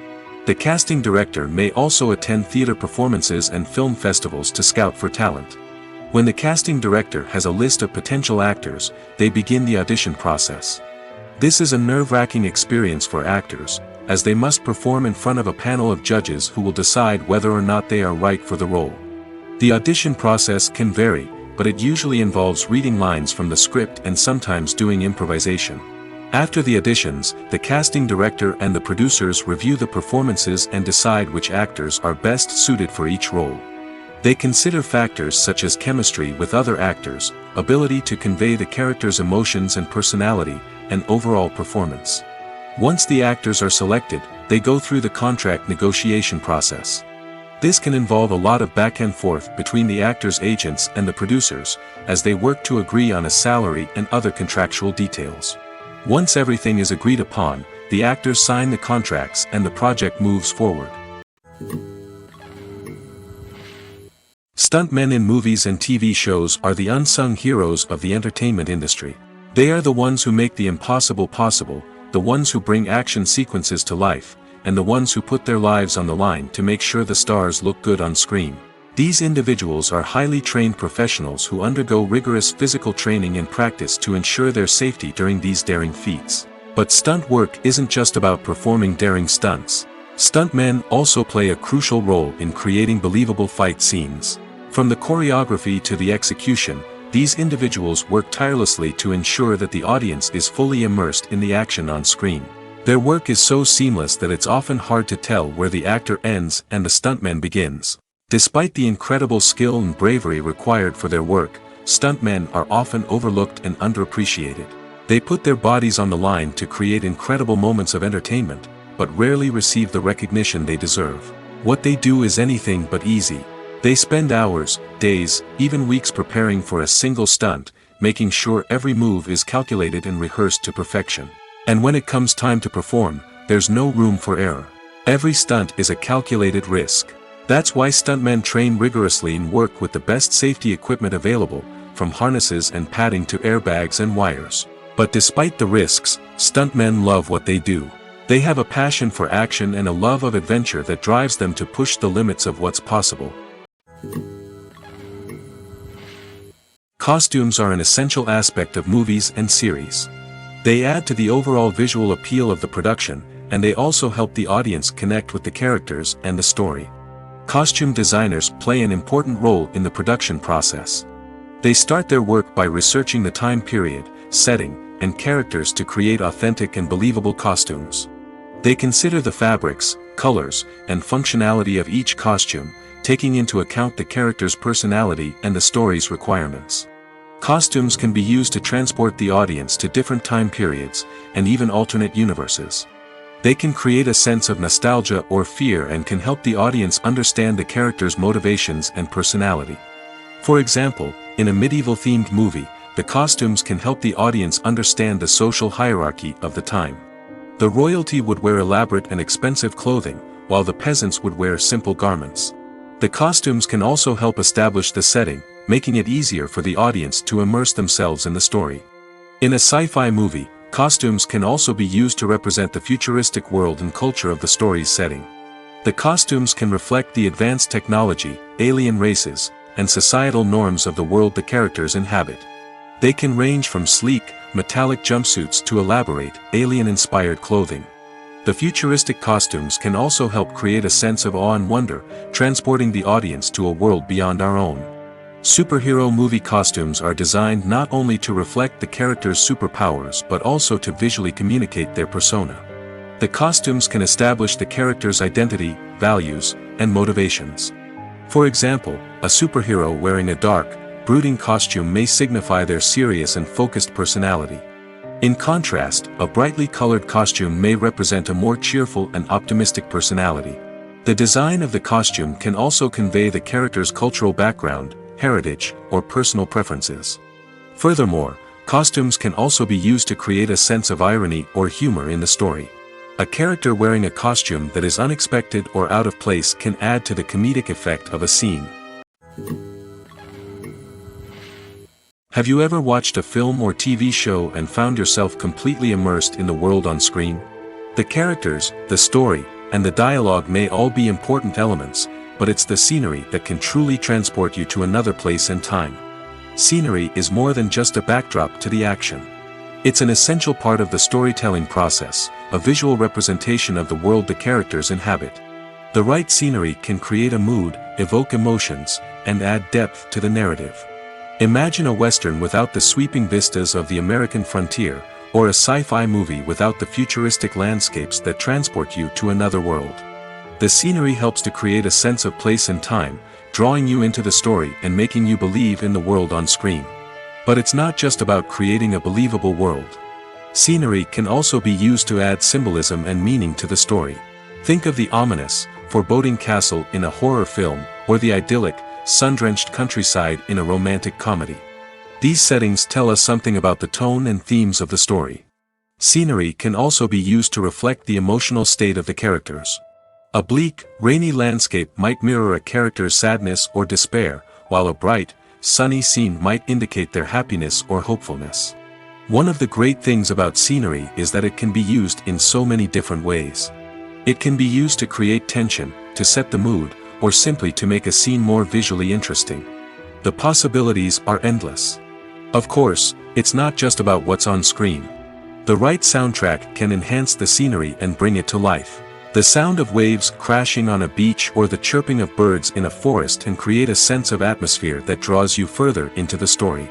The casting director may also attend theater performances and film festivals to scout for talent. When the casting director has a list of potential actors, they begin the audition process. This is a nerve-wracking experience for actors, as they must perform in front of a panel of judges who will decide whether or not they are right for the role. The audition process can vary, but it usually involves reading lines from the script and sometimes doing improvisation. After the auditions, the casting director and the producers review the performances and decide which actors are best suited for each role. They consider factors such as chemistry with other actors, ability to convey the character's emotions and personality, and overall performance. Once the actors are selected, they go through the contract negotiation process. This can involve a lot of back and forth between the actors' agents and the producers, as they work to agree on a salary and other contractual details. Once everything is agreed upon, the actors sign the contracts and the project moves forward. Stuntmen in movies and TV shows are the unsung heroes of the entertainment industry. They are the ones who make the impossible possible, the ones who bring action sequences to life, and the ones who put their lives on the line to make sure the stars look good on screen. These individuals are highly trained professionals who undergo rigorous physical training and practice to ensure their safety during these daring feats. But stunt work isn't just about performing daring stunts. Stuntmen also play a crucial role in creating believable fight scenes. From the choreography to the execution, these individuals work tirelessly to ensure that the audience is fully immersed in the action on screen. Their work is so seamless that it's often hard to tell where the actor ends and the stuntman begins. Despite the incredible skill and bravery required for their work, stuntmen are often overlooked and underappreciated. They put their bodies on the line to create incredible moments of entertainment, but rarely receive the recognition they deserve. What they do is anything but easy. They spend hours, days, even weeks preparing for a single stunt, making sure every move is calculated and rehearsed to perfection. And when it comes time to perform, there's no room for error. Every stunt is a calculated risk. That's why stuntmen train rigorously and work with the best safety equipment available, from harnesses and padding to airbags and wires. But despite the risks, stuntmen love what they do. They have a passion for action and a love of adventure that drives them to push the limits of what's possible. Costumes are an essential aspect of movies and series. They add to the overall visual appeal of the production, and they also help the audience connect with the characters and the story. Costume designers play an important role in the production process. They start their work by researching the time period, setting, and characters to create authentic and believable costumes. They consider the fabrics, colors, and functionality of each costume, taking into account the character's personality and the story's requirements. Costumes can be used to transport the audience to different time periods, and even alternate universes. They can create a sense of nostalgia or fear and can help the audience understand the character's motivations and personality. For example, in a medieval-themed movie, the costumes can help the audience understand the social hierarchy of the time. The royalty would wear elaborate and expensive clothing, while the peasants would wear simple garments. The costumes can also help establish the setting, making it easier for the audience to immerse themselves in the story. In a sci-fi movie, costumes can also be used to represent the futuristic world and culture of the story's setting. The costumes can reflect the advanced technology, alien races, and societal norms of the world the characters inhabit. They can range from sleek, metallic jumpsuits to elaborate, alien-inspired clothing. The futuristic costumes can also help create a sense of awe and wonder, transporting the audience to a world beyond our own. Superhero movie costumes are designed not only to reflect the character's superpowers but also to visually communicate their persona. The costumes can establish the character's identity, values, and motivations. For example, a superhero wearing a dark, brooding costume may signify their serious and focused personality. In contrast, a brightly colored costume may represent a more cheerful and optimistic personality. The design of the costume can also convey the character's cultural background, heritage, or personal preferences. Furthermore, costumes can also be used to create a sense of irony or humor in the story. A character wearing a costume that is unexpected or out of place can add to the comedic effect of a scene. Have you ever watched a film or TV show and found yourself completely immersed in the world on screen? The characters, the story, and the dialogue may all be important elements, but it's the scenery that can truly transport you to another place and time. Scenery is more than just a backdrop to the action. It's an essential part of the storytelling process, a visual representation of the world the characters inhabit. The right scenery can create a mood, evoke emotions, and add depth to the narrative. Imagine a western without the sweeping vistas of the American frontier, or a sci-fi movie without the futuristic landscapes that transport you to another world. The scenery helps to create a sense of place and time, drawing you into the story and making you believe in the world on screen. But it's not just about creating a believable world. Scenery can also be used to add symbolism and meaning to the story. Think of the ominous, foreboding castle in a horror film, or the idyllic, sun-drenched countryside in a romantic comedy. These settings tell us something about the tone and themes of the story. Scenery can also be used to reflect the emotional state of the characters. A bleak, rainy landscape might mirror a character's sadness or despair, while a bright, sunny scene might indicate their happiness or hopefulness. One of the great things about scenery is that it can be used in so many different ways. It can be used to create tension, to set the mood, or simply to make a scene more visually interesting. The possibilities are endless. Of course, it's not just about what's on screen. The right soundtrack can enhance the scenery and bring it to life. The sound of waves crashing on a beach or the chirping of birds in a forest can create a sense of atmosphere that draws you further into the story.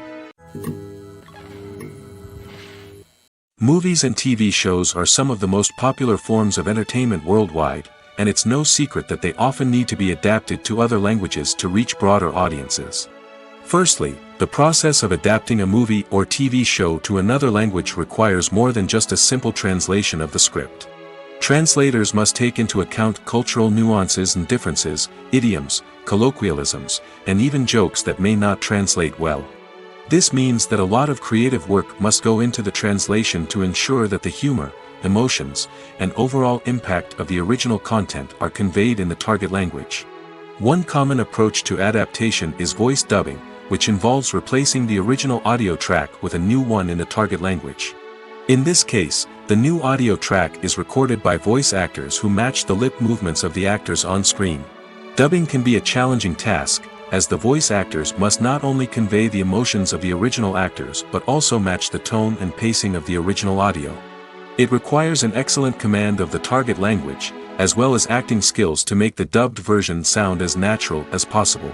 Movies and TV shows are some of the most popular forms of entertainment worldwide, and it's no secret that they often need to be adapted to other languages to reach broader audiences. Firstly, the process of adapting a movie or TV show to another language requires more than just a simple translation of the script. Translators must take into account cultural nuances and differences, idioms, colloquialisms, and even jokes that may not translate well. This means that a lot of creative work must go into the translation to ensure that the humor, emotions, and overall impact of the original content are conveyed in the target language. One common approach to adaptation is voice dubbing, which involves replacing the original audio track with a new one in the target language. In this case, the new audio track is recorded by voice actors who match the lip movements of the actors on screen. Dubbing can be a challenging task, as the voice actors must not only convey the emotions of the original actors but also match the tone and pacing of the original audio. It requires an excellent command of the target language, as well as acting skills to make the dubbed version sound as natural as possible.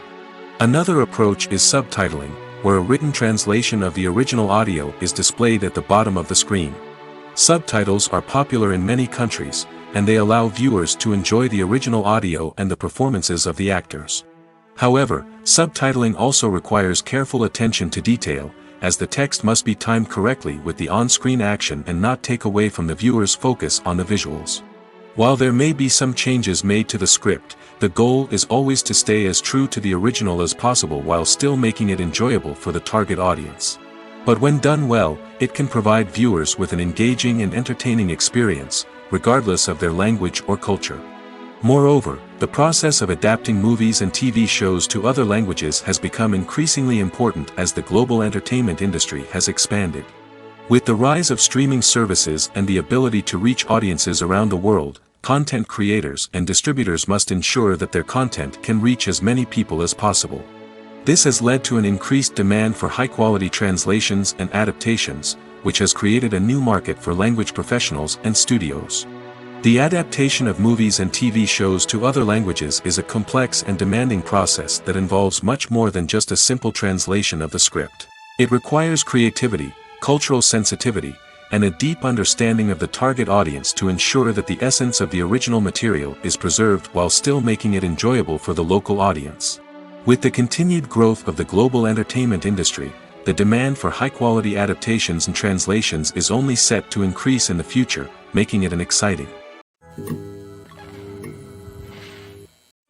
Another approach is subtitling, where a written translation of the original audio is displayed at the bottom of the screen. Subtitles are popular in many countries, and they allow viewers to enjoy the original audio and the performances of the actors. However, subtitling also requires careful attention to detail, as the text must be timed correctly with the on-screen action and not take away from the viewer's focus on the visuals. While there may be some changes made to the script, the goal is always to stay as true to the original as possible while still making it enjoyable for the target audience. But when done well, it can provide viewers with an engaging and entertaining experience, regardless of their language or culture. Moreover, the process of adapting movies and TV shows to other languages has become increasingly important as the global entertainment industry has expanded. With the rise of streaming services and the ability to reach audiences around the world, content creators and distributors must ensure that their content can reach as many people as possible. This has led to an increased demand for high-quality translations and adaptations, which has created a new market for language professionals and studios. The adaptation of movies and TV shows to other languages is a complex and demanding process that involves much more than just a simple translation of the script. It requires creativity, cultural sensitivity, and a deep understanding of the target audience to ensure that the essence of the original material is preserved while still making it enjoyable for the local audience. With the continued growth of the global entertainment industry, the demand for high-quality adaptations and translations is only set to increase in the future, making it an exciting.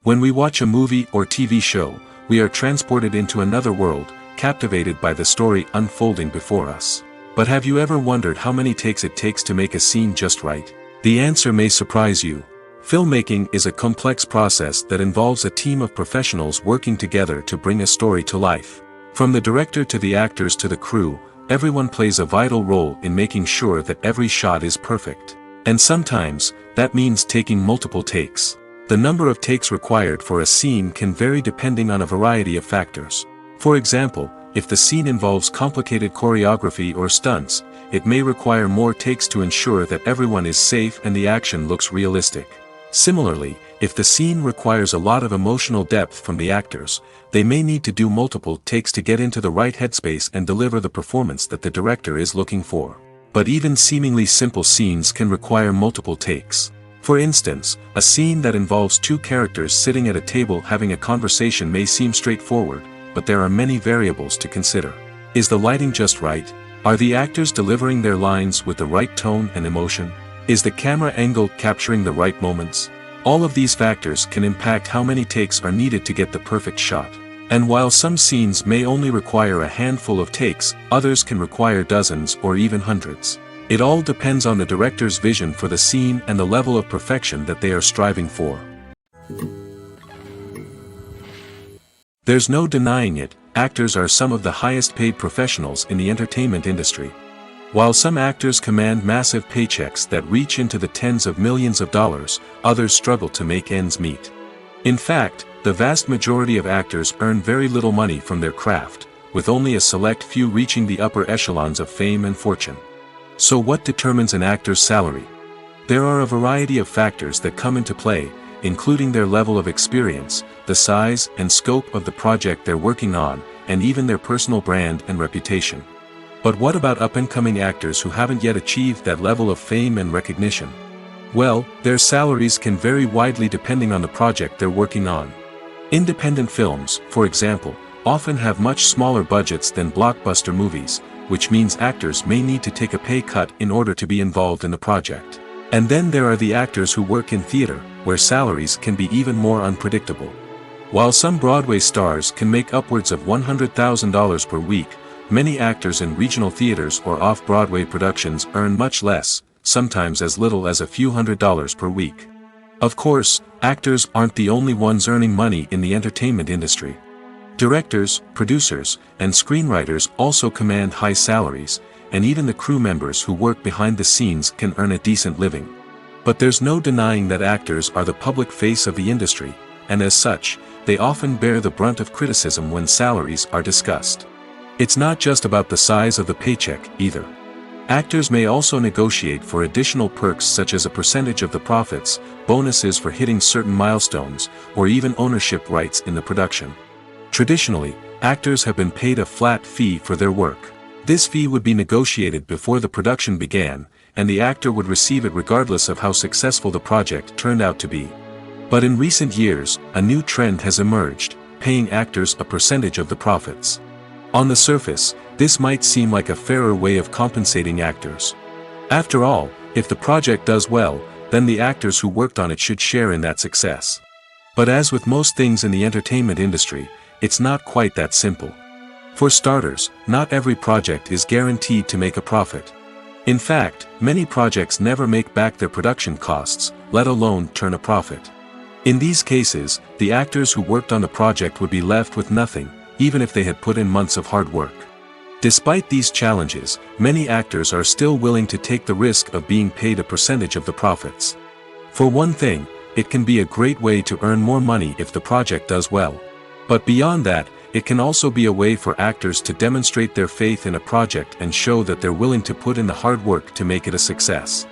When we watch a movie or TV show, we are transported into another world, captivated by the story unfolding before us. But have you ever wondered how many takes it takes to make a scene just right? The answer may surprise you. Filmmaking is a complex process that involves a team of professionals working together to bring a story to life. From the director to the actors to the crew, everyone plays a vital role in making sure that every shot is perfect. And sometimes, that means taking multiple takes. The number of takes required for a scene can vary depending on a variety of factors. For example, if the scene involves complicated choreography or stunts, it may require more takes to ensure that everyone is safe and the action looks realistic. Similarly, if the scene requires a lot of emotional depth from the actors, they may need to do multiple takes to get into the right headspace and deliver the performance that the director is looking for. But even seemingly simple scenes can require multiple takes. For instance, a scene that involves two characters sitting at a table having a conversation may seem straightforward, but there are many variables to consider. Is the lighting just right? Are the actors delivering their lines with the right tone and emotion? Is the camera angle capturing the right moments? All of these factors can impact how many takes are needed to get the perfect shot. And while some scenes may only require a handful of takes, others can require dozens or even hundreds. It all depends on the director's vision for the scene and the level of perfection that they are striving for. There's no denying it, actors are some of the highest paid professionals in the entertainment industry. While some actors command massive paychecks that reach into the tens of millions of dollars, others struggle to make ends meet. In fact, the vast majority of actors earn very little money from their craft, with only a select few reaching the upper echelons of fame and fortune. So what determines an actor's salary? There are a variety of factors that come into play, including their level of experience, the size and scope of the project they're working on, and even their personal brand and reputation. But what about up-and-coming actors who haven't yet achieved that level of fame and recognition? Well, their salaries can vary widely depending on the project they're working on. Independent films, for example, often have much smaller budgets than blockbuster movies, which means actors may need to take a pay cut in order to be involved in the project. And then there are the actors who work in theater, where salaries can be even more unpredictable. While some Broadway stars can make upwards of $100,000 per week, many actors in regional theaters or off-Broadway productions earn much less, sometimes as little as a few $100s per week. Of course, actors aren't the only ones earning money in the entertainment industry. Directors, producers, and screenwriters also command high salaries, and even the crew members who work behind the scenes can earn a decent living. But there's no denying that actors are the public face of the industry, and as such, they often bear the brunt of criticism when salaries are discussed. It's not just about the size of the paycheck, either. Actors may also negotiate for additional perks such as a percentage of the profits, bonuses for hitting certain milestones, or even ownership rights in the production. Traditionally, actors have been paid a flat fee for their work. This fee would be negotiated before the production began, and the actor would receive it regardless of how successful the project turned out to be. But in recent years, a new trend has emerged, paying actors a percentage of the profits. On the surface, this might seem like a fairer way of compensating actors. After all, if the project does well, then the actors who worked on it should share in that success. But as with most things in the entertainment industry, it's not quite that simple. For starters, not every project is guaranteed to make a profit. In fact, many projects never make back their production costs, let alone turn a profit. In these cases, the actors who worked on the project would be left with nothing, even if they had put in months of hard work. Despite these challenges, many actors are still willing to take the risk of being paid a percentage of the profits. For one thing, it can be a great way to earn more money if the project does well. But beyond that, it can also be a way for actors to demonstrate their faith in a project and show that they're willing to put in the hard work to make it a success.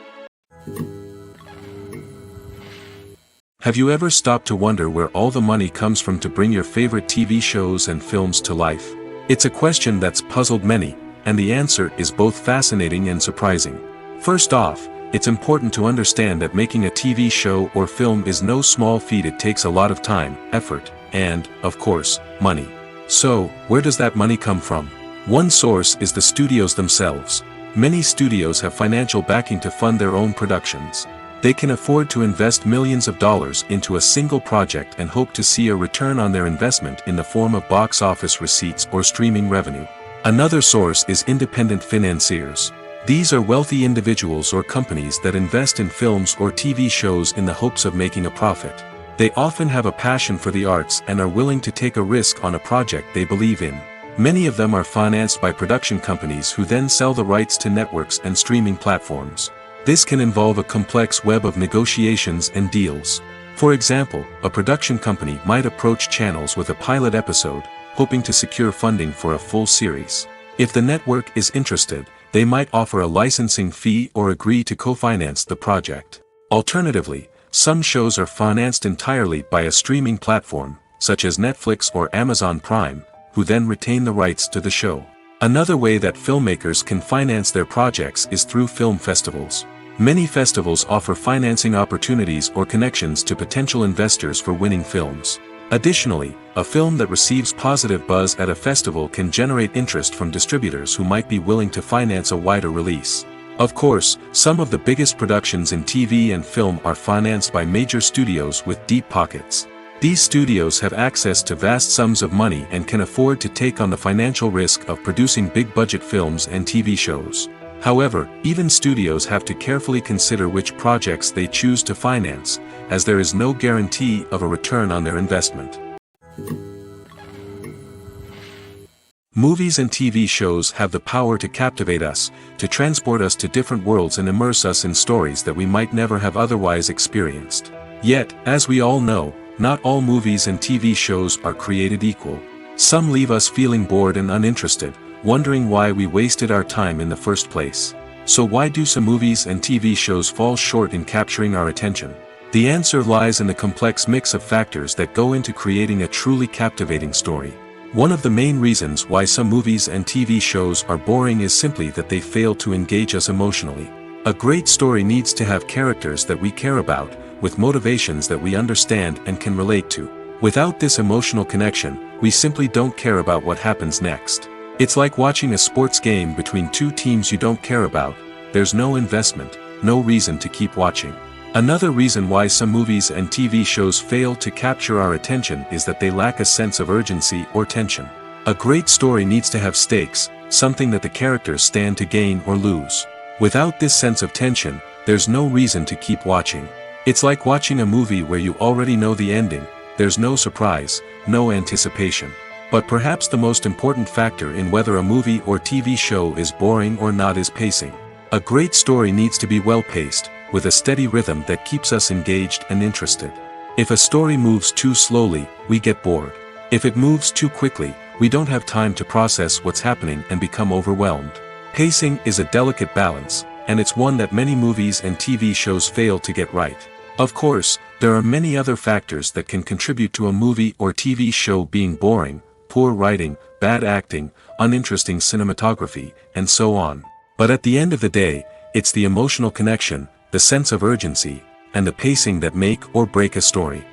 Have you ever stopped to wonder where all the money comes from to bring your favorite TV shows and films to life? It's a question that's puzzled many, and the answer is both fascinating and surprising. First off, it's important to understand that making a TV show or film is no small feat. It takes a lot of time, effort, and, of course, money. So, where does that money come from? One source is the studios themselves. Many studios have financial backing to fund their own productions. They can afford to invest millions of dollars into a single project and hope to see a return on their investment in the form of box office receipts or streaming revenue. Another source is independent financiers. These are wealthy individuals or companies that invest in films or TV shows in the hopes of making a profit. They often have a passion for the arts and are willing to take a risk on a project they believe in. Many of them are financed by production companies who then sell the rights to networks and streaming platforms. This can involve a complex web of negotiations and deals. For example, a production company might approach channels with a pilot episode, hoping to secure funding for a full series. If the network is interested, they might offer a licensing fee or agree to co-finance the project. Alternatively, some shows are financed entirely by a streaming platform, such as Netflix or Amazon Prime, who then retain the rights to the show. Another way that filmmakers can finance their projects is through film festivals. Many festivals offer financing opportunities or connections to potential investors for winning films. Additionally, a film that receives positive buzz at a festival can generate interest from distributors who might be willing to finance a wider release. Of course, some of the biggest productions in TV and film are financed by major studios with deep pockets. These studios have access to vast sums of money and can afford to take on the financial risk of producing big-budget films and TV shows. However, even studios have to carefully consider which projects they choose to finance, as there is no guarantee of a return on their investment. Movies and TV shows have the power to captivate us, to transport us to different worlds and immerse us in stories that we might never have otherwise experienced. Yet, as we all know, not all movies and TV shows are created equal. Some leave us feeling bored and uninterested, wondering why we wasted our time in the first place. So why do some movies and TV shows fall short in capturing our attention? The answer lies in the complex mix of factors that go into creating a truly captivating story. One of the main reasons why some movies and TV shows are boring is simply that they fail to engage us emotionally. A great story needs to have characters that we care about, with motivations that we understand and can relate to. Without this emotional connection, we simply don't care about what happens next. It's like watching a sports game between two teams you don't care about. There's no investment, no reason to keep watching. Another reason why some movies and TV shows fail to capture our attention is that they lack a sense of urgency or tension. A great story needs to have stakes, something that the characters stand to gain or lose. Without this sense of tension, there's no reason to keep watching. It's like watching a movie where you already know the ending. There's no surprise, no anticipation. But perhaps the most important factor in whether a movie or TV show is boring or not is pacing. A great story needs to be well-paced, with a steady rhythm that keeps us engaged and interested. If a story moves too slowly, we get bored. If it moves too quickly, we don't have time to process what's happening and become overwhelmed. Pacing is a delicate balance, and it's one that many movies and TV shows fail to get right. Of course, there are many other factors that can contribute to a movie or TV show being boring: poor writing, bad acting, uninteresting cinematography, and so on. But at the end of the day, it's the emotional connection, the sense of urgency, and the pacing that make or break a story.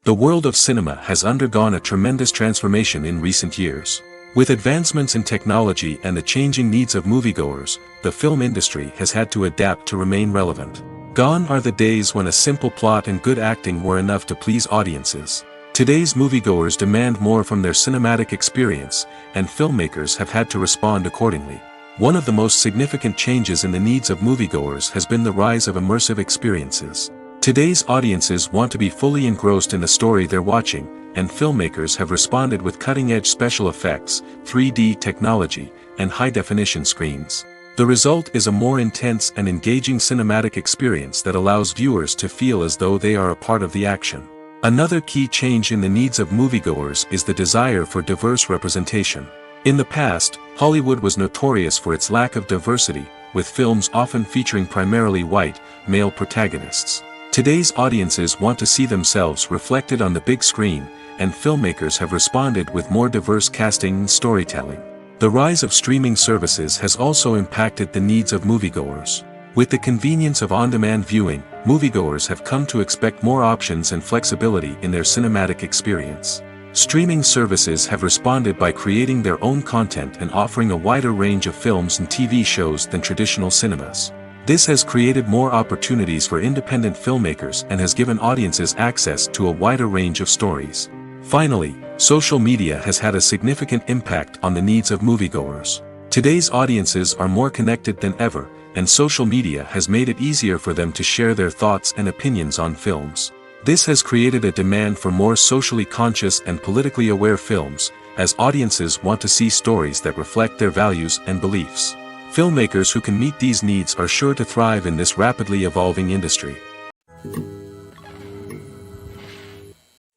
The world of cinema has undergone a tremendous transformation in recent years. With advancements in technology and the changing needs of moviegoers, the film industry has had to adapt to remain relevant. Gone are the days when a simple plot and good acting were enough to please audiences. Today's moviegoers demand more from their cinematic experience, and filmmakers have had to respond accordingly. One of the most significant changes in the needs of moviegoers has been the rise of immersive experiences. Today's audiences want to be fully engrossed in the story they're watching, and filmmakers have responded with cutting-edge special effects, 3D technology, and high-definition screens. The result is a more intense and engaging cinematic experience that allows viewers to feel as though they are a part of the action. Another key change in the needs of moviegoers is the desire for diverse representation. In the past, Hollywood was notorious for its lack of diversity, with films often featuring primarily white, male protagonists. Today's audiences want to see themselves reflected on the big screen, and filmmakers have responded with more diverse casting and storytelling. The rise of streaming services has also impacted the needs of moviegoers. With the convenience of on-demand viewing, moviegoers have come to expect more options and flexibility in their cinematic experience. Streaming services have responded by creating their own content and offering a wider range of films and TV shows than traditional cinemas. This has created more opportunities for independent filmmakers and has given audiences access to a wider range of stories. Finally, social media has had a significant impact on the needs of moviegoers. Today's audiences are more connected than ever, and social media has made it easier for them to share their thoughts and opinions on films. This has created a demand for more socially conscious and politically aware films, as audiences want to see stories that reflect their values and beliefs. Filmmakers who can meet these needs are sure to thrive in this rapidly evolving industry.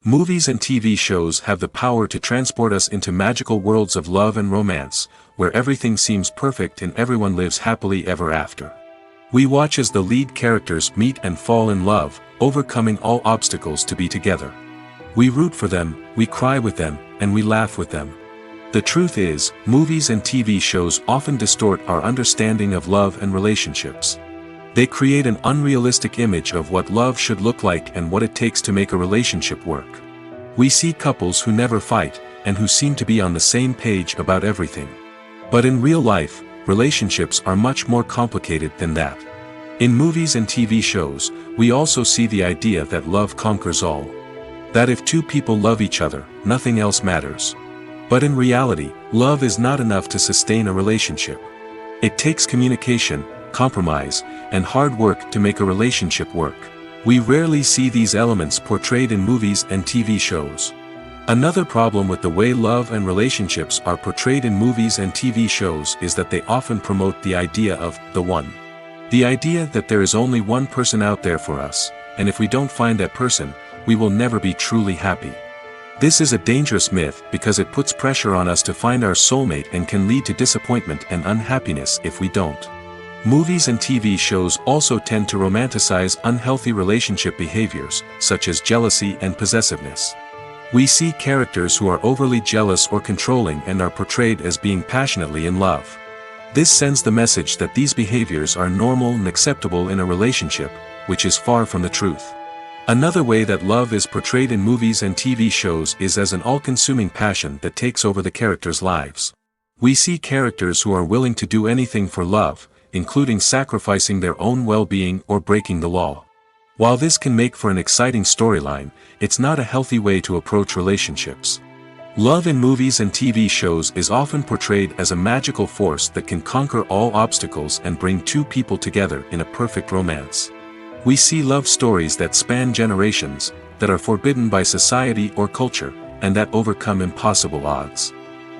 Movies and TV shows have the power to transport us into magical worlds of love and romance, where everything seems perfect and everyone lives happily ever after. We watch as the lead characters meet and fall in love, overcoming all obstacles to be together. We root for them, we cry with them, and we laugh with them. The truth is, movies and TV shows often distort our understanding of love and relationships. They create an unrealistic image of what love should look like and what it takes to make a relationship work. We see couples who never fight, and who seem to be on the same page about everything. But in real life, relationships are much more complicated than that. In movies and TV shows, we also see the idea that love conquers all. That if two people love each other, nothing else matters. But in reality, love is not enough to sustain a relationship. It takes communication, compromise, and hard work to make a relationship work. We rarely see these elements portrayed in movies and TV shows. Another problem with the way love and relationships are portrayed in movies and TV shows is that they often promote the idea of the one. The idea that there is only one person out there for us, and if we don't find that person, we will never be truly happy. This is a dangerous myth because it puts pressure on us to find our soulmate and can lead to disappointment and unhappiness if we don't. Movies and TV shows also tend to romanticize unhealthy relationship behaviors, such as jealousy and possessiveness. We see characters who are overly jealous or controlling and are portrayed as being passionately in love. This sends the message that these behaviors are normal and acceptable in a relationship, which is far from the truth. Another way that love is portrayed in movies and TV shows is as an all-consuming passion that takes over the characters' lives. We see characters who are willing to do anything for love, including sacrificing their own well-being or breaking the law. While this can make for an exciting storyline, it's not a healthy way to approach relationships. Love in movies and TV shows is often portrayed as a magical force that can conquer all obstacles and bring two people together in a perfect romance. We see love stories that span generations, that are forbidden by society or culture, and that overcome impossible odds.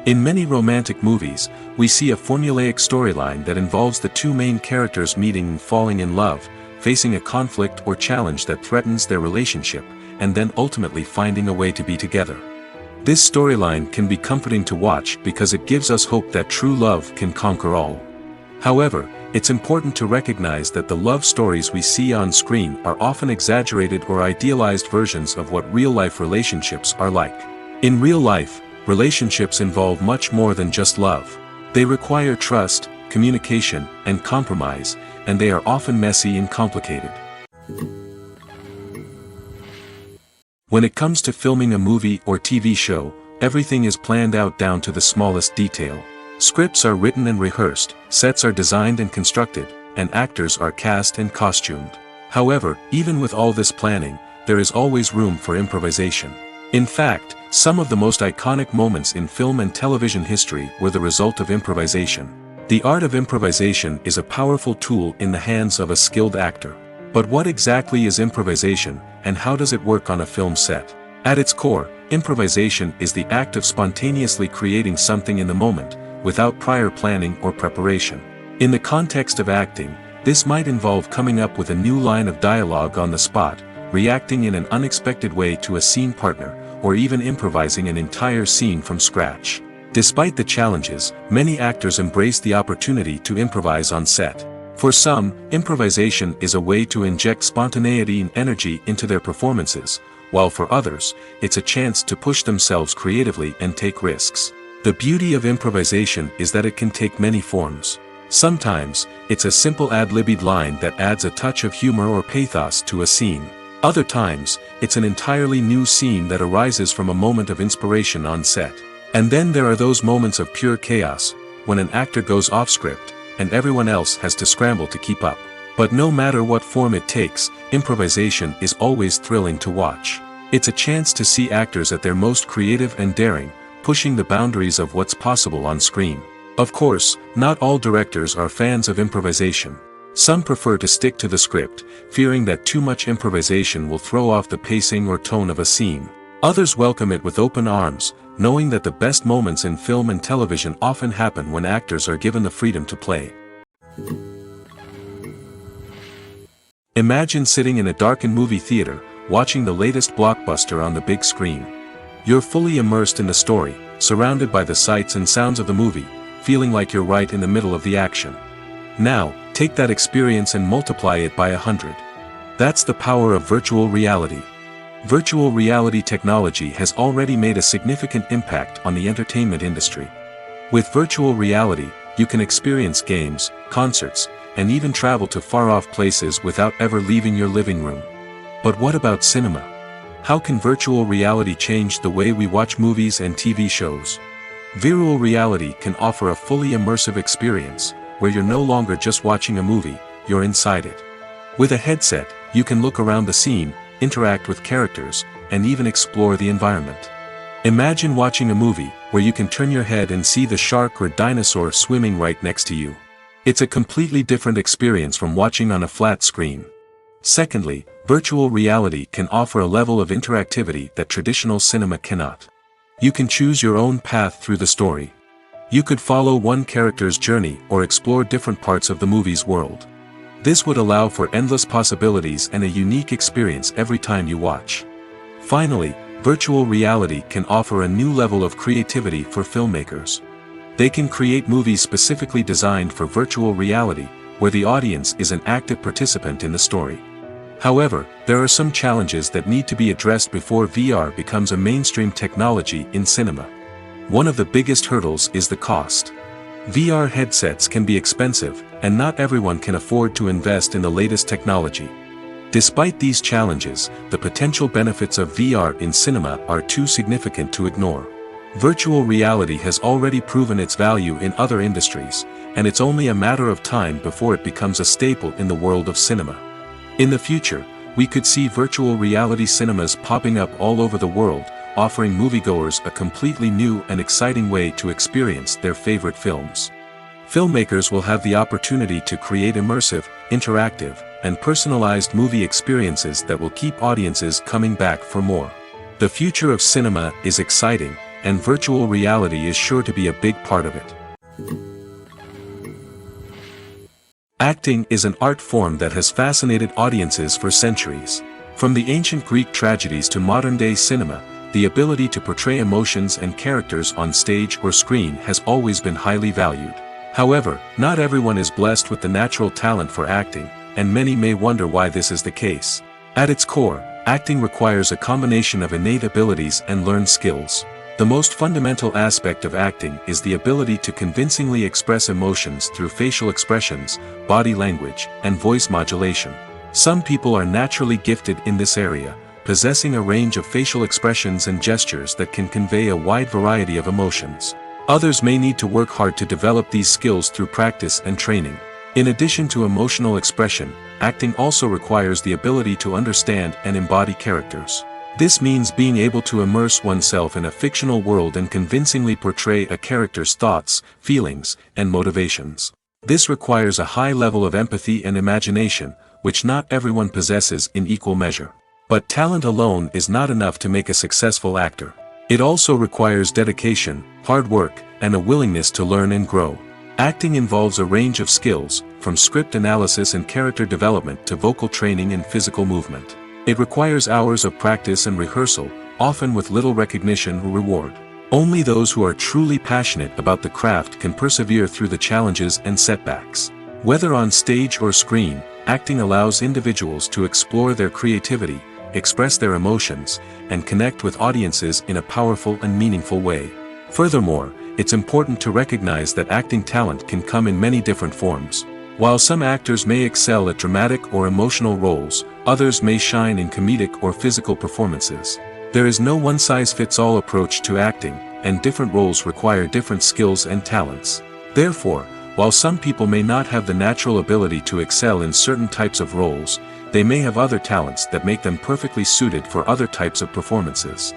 In many romantic movies, we see a formulaic storyline that involves the two main characters meeting and falling in love, facing a conflict or challenge that threatens their relationship, and then ultimately finding a way to be together. This storyline can be comforting to watch because it gives us hope that true love can conquer all. However, it's important to recognize that the love stories we see on screen are often exaggerated or idealized versions of what real-life relationships are like. In real life, relationships involve much more than just love. They require trust, communication, and compromise, and they are often messy and complicated. When it comes to filming a movie or TV show, everything is planned out down to the smallest detail. Scripts are written and rehearsed, sets are designed and constructed, and actors are cast and costumed. However, even with all this planning, there is always room for improvisation. In fact, some of the most iconic moments in film and television history were the result of improvisation. The art of improvisation is a powerful tool in the hands of a skilled actor. But what exactly is improvisation, and how does it work on a film set? At its core, improvisation is the act of spontaneously creating something in the moment, without prior planning or preparation. In the context of acting, this might involve coming up with a new line of dialogue on the spot, reacting in an unexpected way to a scene partner, or even improvising an entire scene from scratch. Despite the challenges, many actors embrace the opportunity to improvise on set. For some, improvisation is a way to inject spontaneity and energy into their performances, while for others, it's a chance to push themselves creatively and take risks. The beauty of improvisation is that it can take many forms. Sometimes, it's a simple ad-libbed line that adds a touch of humor or pathos to a scene. Other times, it's an entirely new scene that arises from a moment of inspiration on set. And then there are those moments of pure chaos, when an actor goes off script, and everyone else has to scramble to keep up. But no matter what form it takes, improvisation is always thrilling to watch. It's a chance to see actors at their most creative and daring, pushing the boundaries of what's possible on screen. Of course, not all directors are fans of improvisation. Some prefer to stick to the script, fearing that too much improvisation will throw off the pacing or tone of a scene. Others welcome it with open arms, knowing that the best moments in film and television often happen when actors are given the freedom to play. Imagine sitting in a darkened movie theater, watching the latest blockbuster on the big screen. You're fully immersed in the story, surrounded by the sights and sounds of the movie, feeling like you're right in the middle of the action. Now, take that experience and multiply it by 100. That's the power of virtual reality. Virtual reality technology has already made a significant impact on the entertainment industry. With virtual reality, you can experience games, concerts, and even travel to far-off places without ever leaving your living room. But what about cinema? How can virtual reality change the way we watch movies and TV shows? Virtual reality can offer a fully immersive experience, where you're no longer just watching a movie, you're inside it. With a headset, you can look around the scene, interact with characters, and even explore the environment. Imagine watching a movie, where you can turn your head and see the shark or dinosaur swimming right next to you. It's a completely different experience from watching on a flat screen. Secondly, virtual reality can offer a level of interactivity that traditional cinema cannot. You can choose your own path through the story. You could follow one character's journey or explore different parts of the movie's world. This would allow for endless possibilities and a unique experience every time you watch. Finally, virtual reality can offer a new level of creativity for filmmakers. They can create movies specifically designed for virtual reality, where the audience is an active participant in the story. However, there are some challenges that need to be addressed before VR becomes a mainstream technology in cinema. One of the biggest hurdles is the cost. VR headsets can be expensive, and not everyone can afford to invest in the latest technology. Despite these challenges, the potential benefits of VR in cinema are too significant to ignore. Virtual reality has already proven its value in other industries, and it's only a matter of time before it becomes a staple in the world of cinema. In the future, we could see virtual reality cinemas popping up all over the world, offering moviegoers a completely new and exciting way to experience their favorite films. Filmmakers will have the opportunity to create immersive, interactive, and personalized movie experiences that will keep audiences coming back for more. The future of cinema is exciting, and virtual reality is sure to be a big part of it. Acting is an art form that has fascinated audiences for centuries. From the ancient Greek tragedies to modern-day cinema, the ability to portray emotions and characters on stage or screen has always been highly valued. However, not everyone is blessed with the natural talent for acting, and many may wonder why this is the case. At its core, acting requires a combination of innate abilities and learned skills. The most fundamental aspect of acting is the ability to convincingly express emotions through facial expressions, body language, and voice modulation. Some people are naturally gifted in this area, possessing a range of facial expressions and gestures that can convey a wide variety of emotions. Others may need to work hard to develop these skills through practice and training. In addition to emotional expression, acting also requires the ability to understand and embody characters. This means being able to immerse oneself in a fictional world and convincingly portray a character's thoughts, feelings, and motivations. This requires a high level of empathy and imagination, which not everyone possesses in equal measure. But talent alone is not enough to make a successful actor. It also requires dedication, hard work, and a willingness to learn and grow. Acting involves a range of skills, from script analysis and character development to vocal training and physical movement. It requires hours of practice and rehearsal, often with little recognition or reward. Only those who are truly passionate about the craft can persevere through the challenges and setbacks. Whether on stage or screen, acting allows individuals to explore their creativity, express their emotions, and connect with audiences in a powerful and meaningful way. Furthermore, it's important to recognize that acting talent can come in many different forms. While some actors may excel at dramatic or emotional roles, others may shine in comedic or physical performances. There is no one-size-fits-all approach to acting, and different roles require different skills and talents. Therefore, while some people may not have the natural ability to excel in certain types of roles, they may have other talents that make them perfectly suited for other types of performances.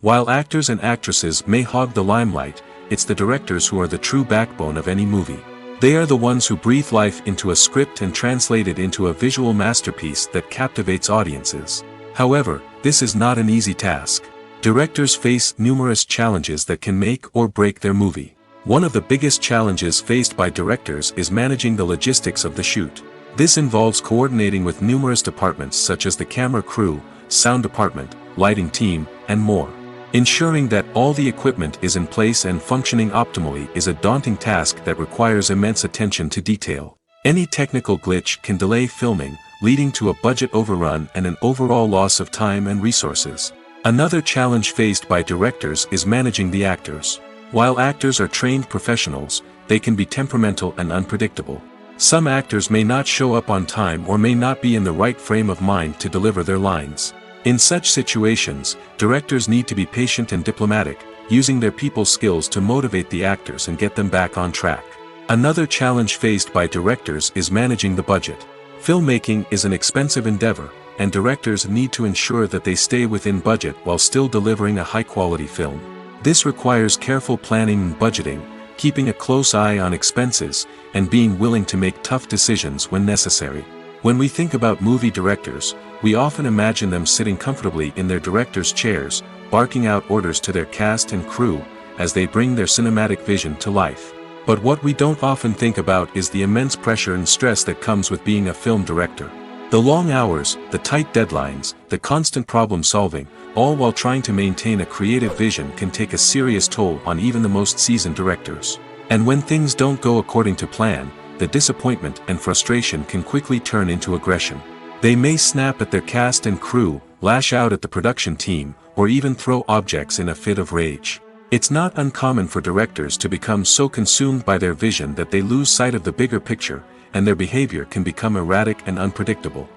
While actors and actresses may hog the limelight, it's the directors who are the true backbone of any movie. They are the ones who breathe life into a script and translate it into a visual masterpiece that captivates audiences. However, this is not an easy task. Directors face numerous challenges that can make or break their movie. One of the biggest challenges faced by directors is managing the logistics of the shoot. This involves coordinating with numerous departments such as the camera crew, sound department, lighting team, and more. Ensuring that all the equipment is in place and functioning optimally is a daunting task that requires immense attention to detail. Any technical glitch can delay filming, leading to a budget overrun and an overall loss of time and resources. Another challenge faced by directors is managing the actors. While actors are trained professionals, they can be temperamental and unpredictable. Some actors may not show up on time or may not be in the right frame of mind to deliver their lines. In such situations, directors need to be patient and diplomatic, using their people skills to motivate the actors and get them back on track. Another challenge faced by directors is managing the budget. Filmmaking is an expensive endeavor, and directors need to ensure that they stay within budget while still delivering a high-quality film. This requires careful planning and budgeting, keeping a close eye on expenses, and being willing to make tough decisions when necessary. When we think about movie directors, we often imagine them sitting comfortably in their director's chairs, barking out orders to their cast and crew, as they bring their cinematic vision to life. But what we don't often think about is the immense pressure and stress that comes with being a film director. The long hours, the tight deadlines, the constant problem solving, all while trying to maintain a creative vision can take a serious toll on even the most seasoned directors. And when things don't go according to plan, the disappointment and frustration can quickly turn into aggression. They may snap at their cast and crew, lash out at the production team, or even throw objects in a fit of rage. It's not uncommon for directors to become so consumed by their vision that they lose sight of the bigger picture, and their behavior can become erratic and unpredictable.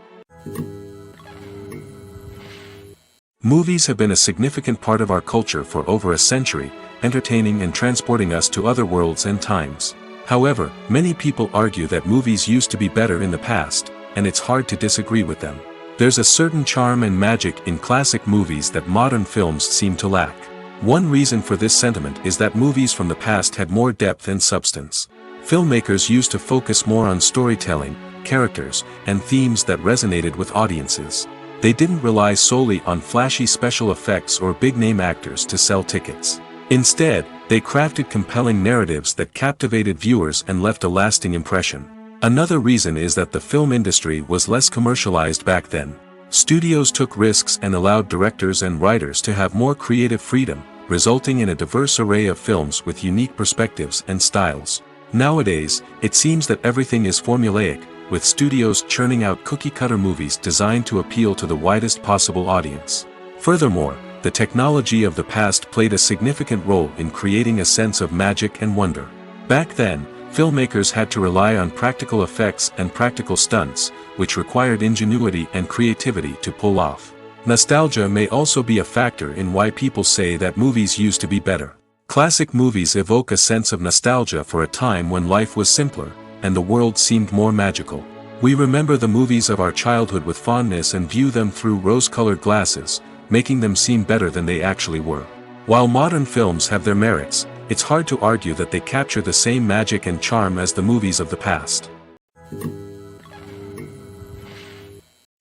Movies have been a significant part of our culture for over a century, entertaining and transporting us to other worlds and times. However, many people argue that movies used to be better in the past, and it's hard to disagree with them. There's a certain charm and magic in classic movies that modern films seem to lack. One reason for this sentiment is that movies from the past had more depth and substance. Filmmakers used to focus more on storytelling, characters, and themes that resonated with audiences. They didn't rely solely on flashy special effects or big-name actors to sell tickets. Instead, they crafted compelling narratives that captivated viewers and left a lasting impression. Another reason is that the film industry was less commercialized back then. Studios took risks and allowed directors and writers to have more creative freedom, resulting in a diverse array of films with unique perspectives and styles. Nowadays, it seems that everything is formulaic, with studios churning out cookie-cutter movies designed to appeal to the widest possible audience. Furthermore, the technology of the past played a significant role in creating a sense of magic and wonder. Back then, filmmakers had to rely on practical effects and practical stunts, which required ingenuity and creativity to pull off. Nostalgia may also be a factor in why people say that movies used to be better. Classic movies evoke a sense of nostalgia for a time when life was simpler, and the world seemed more magical. We remember the movies of our childhood with fondness and view them through rose-colored glasses, making them seem better than they actually were. While modern films have their merits, it's hard to argue that they capture the same magic and charm as the movies of the past.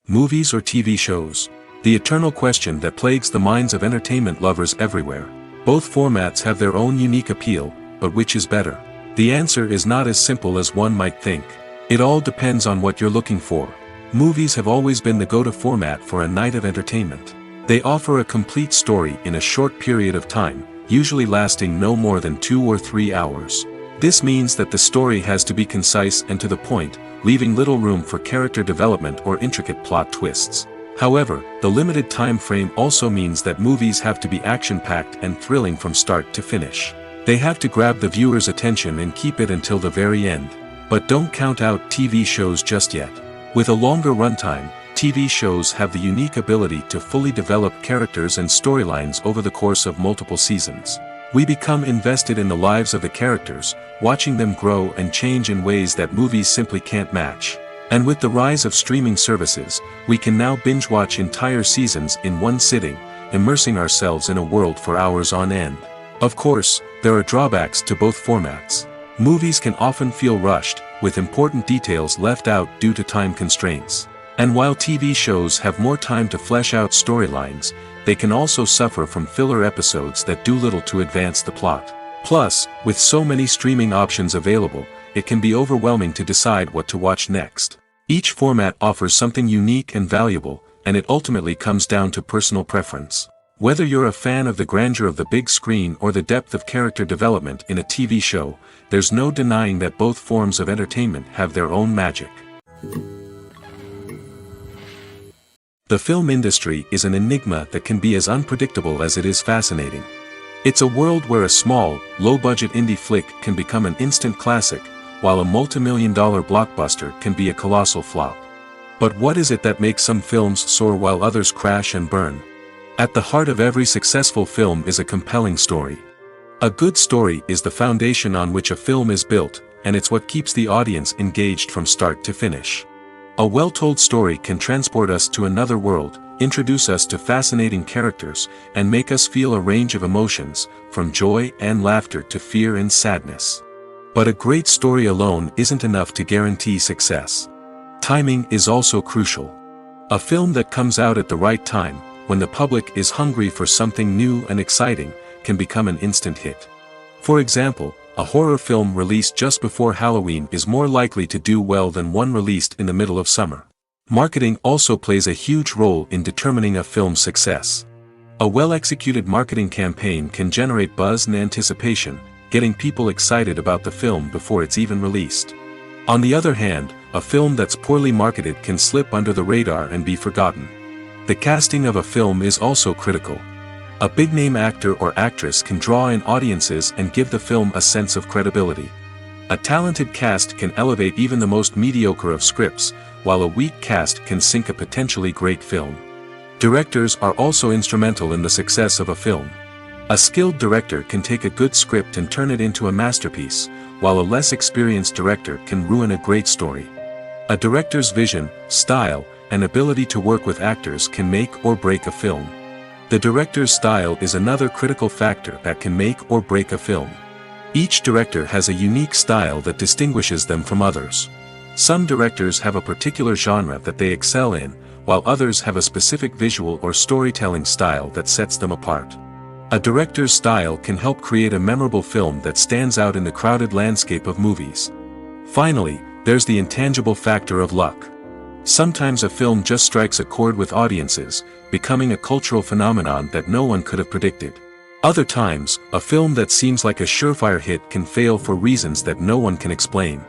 Movies or TV shows? The eternal question that plagues the minds of entertainment lovers everywhere. Both formats have their own unique appeal, but which is better? The answer is not as simple as one might think. It all depends on what you're looking for. Movies have always been the go-to format for a night of entertainment. They offer a complete story in a short period of time, usually lasting no more than 2 or 3 hours. This means that the story has to be concise and to the point, leaving little room for character development or intricate plot twists. However, the limited time frame also means that movies have to be action-packed and thrilling from start to finish. They have to grab the viewer's attention and keep it until the very end. But don't count out TV shows just yet. With a longer runtime, TV shows have the unique ability to fully develop characters and storylines over the course of multiple seasons. We become invested in the lives of the characters, watching them grow and change in ways that movies simply can't match. And with the rise of streaming services, we can now binge-watch entire seasons in one sitting, immersing ourselves in a world for hours on end. Of course, there are drawbacks to both formats. Movies can often feel rushed, with important details left out due to time constraints. And while TV shows have more time to flesh out storylines, they can also suffer from filler episodes that do little to advance the plot. Plus, with so many streaming options available, it can be overwhelming to decide what to watch next. Each format offers something unique and valuable, and it ultimately comes down to personal preference. Whether you're a fan of the grandeur of the big screen or the depth of character development in a TV show, there's no denying that both forms of entertainment have their own magic. The film industry is an enigma that can be as unpredictable as it is fascinating. It's a world where a small, low-budget indie flick can become an instant classic, while a multi-million-dollar blockbuster can be a colossal flop. But what is it that makes some films soar while others crash and burn? At the heart of every successful film is a compelling story. A good story is the foundation on which a film is built, and it's what keeps the audience engaged from start to finish. A well-told story can transport us to another world, introduce us to fascinating characters, and make us feel a range of emotions, from joy and laughter to fear and sadness. But a great story alone isn't enough to guarantee success. Timing is also crucial. A film that comes out at the right time, when the public is hungry for something new and exciting, can become an instant hit. For example, a horror film released just before Halloween is more likely to do well than one released in the middle of summer. Marketing also plays a huge role in determining a film's success. A well-executed marketing campaign can generate buzz and anticipation, getting people excited about the film before it's even released. On the other hand, a film that's poorly marketed can slip under the radar and be forgotten. The casting of a film is also critical. A big-name actor or actress can draw in audiences and give the film a sense of credibility. A talented cast can elevate even the most mediocre of scripts, while a weak cast can sink a potentially great film. Directors are also instrumental in the success of a film. A skilled director can take a good script and turn it into a masterpiece, while a less experienced director can ruin a great story. A director's vision, style, and ability to work with actors can make or break a film. The director's style is another critical factor that can make or break a film. Each director has a unique style that distinguishes them from others. Some directors have a particular genre that they excel in, while others have a specific visual or storytelling style that sets them apart. A director's style can help create a memorable film that stands out in the crowded landscape of movies. Finally, there's the intangible factor of luck. Sometimes a film just strikes a chord with audiences, becoming a cultural phenomenon that no one could have predicted. Other times, a film that seems like a surefire hit can fail for reasons that no one can explain.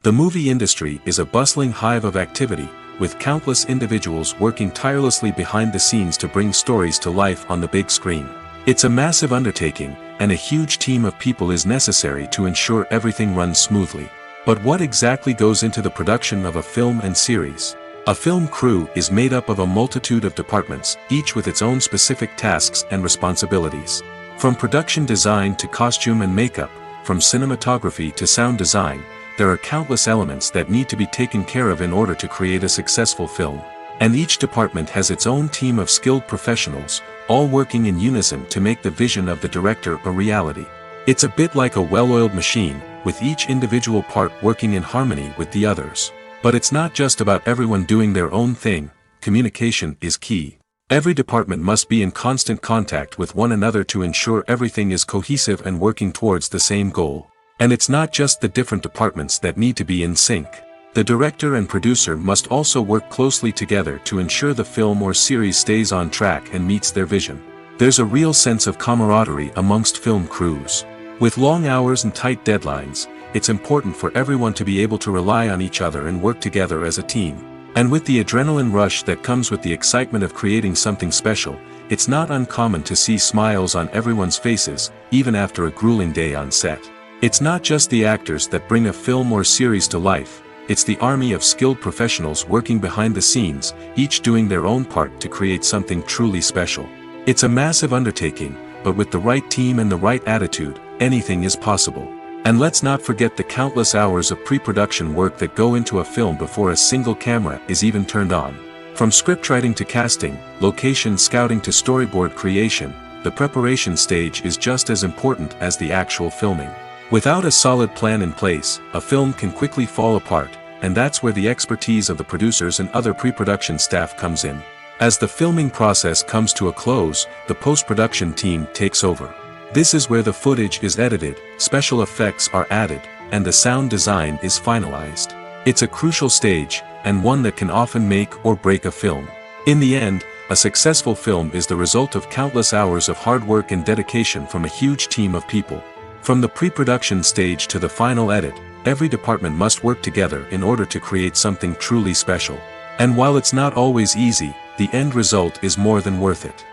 The movie industry is a bustling hive of activity, with countless individuals working tirelessly behind the scenes to bring stories to life on the big screen. It's a massive undertaking, and a huge team of people is necessary to ensure everything runs smoothly. But what exactly goes into the production of a film and series? A film crew is made up of a multitude of departments, each with its own specific tasks and responsibilities. From production design to costume and makeup, from cinematography to sound design, there are countless elements that need to be taken care of in order to create a successful film. And each department has its own team of skilled professionals, all working in unison to make the vision of the director a reality. It's a bit like a well-oiled machine, with each individual part working in harmony with the others. But it's not just about everyone doing their own thing. Communication is key. Every department must be in constant contact with one another to ensure everything is cohesive and working towards the same goal. And it's not just the different departments that need to be in sync. The director and producer must also work closely together to ensure the film or series stays on track and meets their vision. There's a real sense of camaraderie amongst film crews. With long hours and tight deadlines, it's important for everyone to be able to rely on each other and work together as a team. And with the adrenaline rush that comes with the excitement of creating something special, it's not uncommon to see smiles on everyone's faces, even after a grueling day on set. It's not just the actors that bring a film or series to life, it's the army of skilled professionals working behind the scenes, each doing their own part to create something truly special. It's a massive undertaking, but with the right team and the right attitude, anything is possible. And let's not forget the countless hours of pre-production work that go into a film before a single camera is even turned on. From scriptwriting to casting, location scouting to storyboard creation, the preparation stage is just as important as the actual filming. Without a solid plan in place, a film can quickly fall apart, and that's where the expertise of the producers and other pre-production staff comes in. As the filming process comes to a close, the post-production team takes over. This is where the footage is edited, special effects are added, and the sound design is finalized. It's a crucial stage, and one that can often make or break a film. In the end, a successful film is the result of countless hours of hard work and dedication from a huge team of people. From the pre-production stage to the final edit, every department must work together in order to create something truly special. And while it's not always easy, the end result is more than worth it.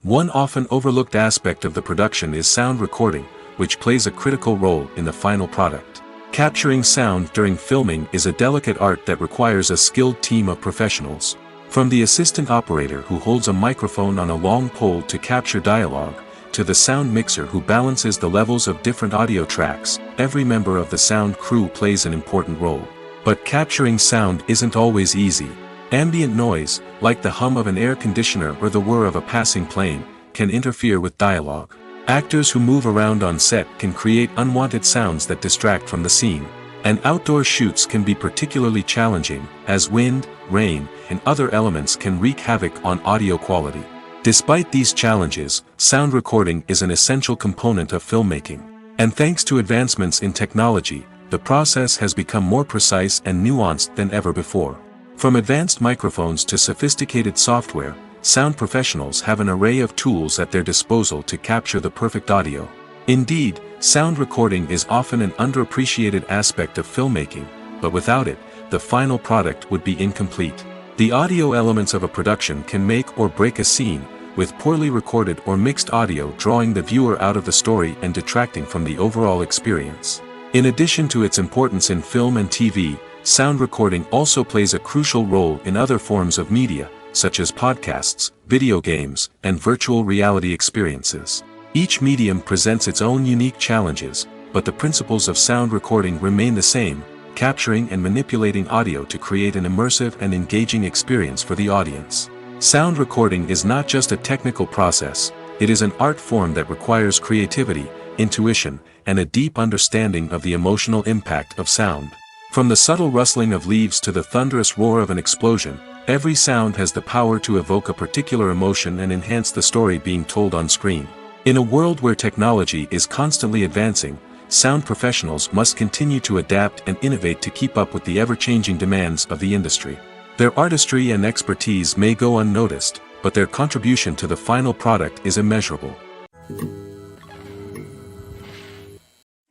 One often overlooked aspect of the production is sound recording, which plays a critical role in the final product. Capturing sound during filming is a delicate art that requires a skilled team of professionals. From the assistant operator who holds a microphone on a long pole to capture dialogue, to the sound mixer who balances the levels of different audio tracks, every member of the sound crew plays an important role. But capturing sound isn't always easy. Ambient noise, like the hum of an air conditioner or the whir of a passing plane, can interfere with dialogue. Actors who move around on set can create unwanted sounds that distract from the scene. And outdoor shoots can be particularly challenging, as wind, rain, and other elements can wreak havoc on audio quality. Despite these challenges, sound recording is an essential component of filmmaking. And thanks to advancements in technology, the process has become more precise and nuanced than ever before. From advanced microphones to sophisticated software, sound professionals have an array of tools at their disposal to capture the perfect audio. Indeed, sound recording is often an underappreciated aspect of filmmaking, but without it, the final product would be incomplete. The audio elements of a production can make or break a scene, with poorly recorded or mixed audio drawing the viewer out of the story and detracting from the overall experience. In addition to its importance in film and TV, sound recording also plays a crucial role in other forms of media, such as podcasts, video games, and virtual reality experiences. Each medium presents its own unique challenges, but the principles of sound recording remain the same, capturing and manipulating audio to create an immersive and engaging experience for the audience. Sound recording is not just a technical process, it is an art form that requires creativity, intuition, and a deep understanding of the emotional impact of sound. From the subtle rustling of leaves to the thunderous roar of an explosion, every sound has the power to evoke a particular emotion and enhance the story being told on screen. In a world where technology is constantly advancing, sound professionals must continue to adapt and innovate to keep up with the ever-changing demands of the industry. Their artistry and expertise may go unnoticed, but their contribution to the final product is immeasurable.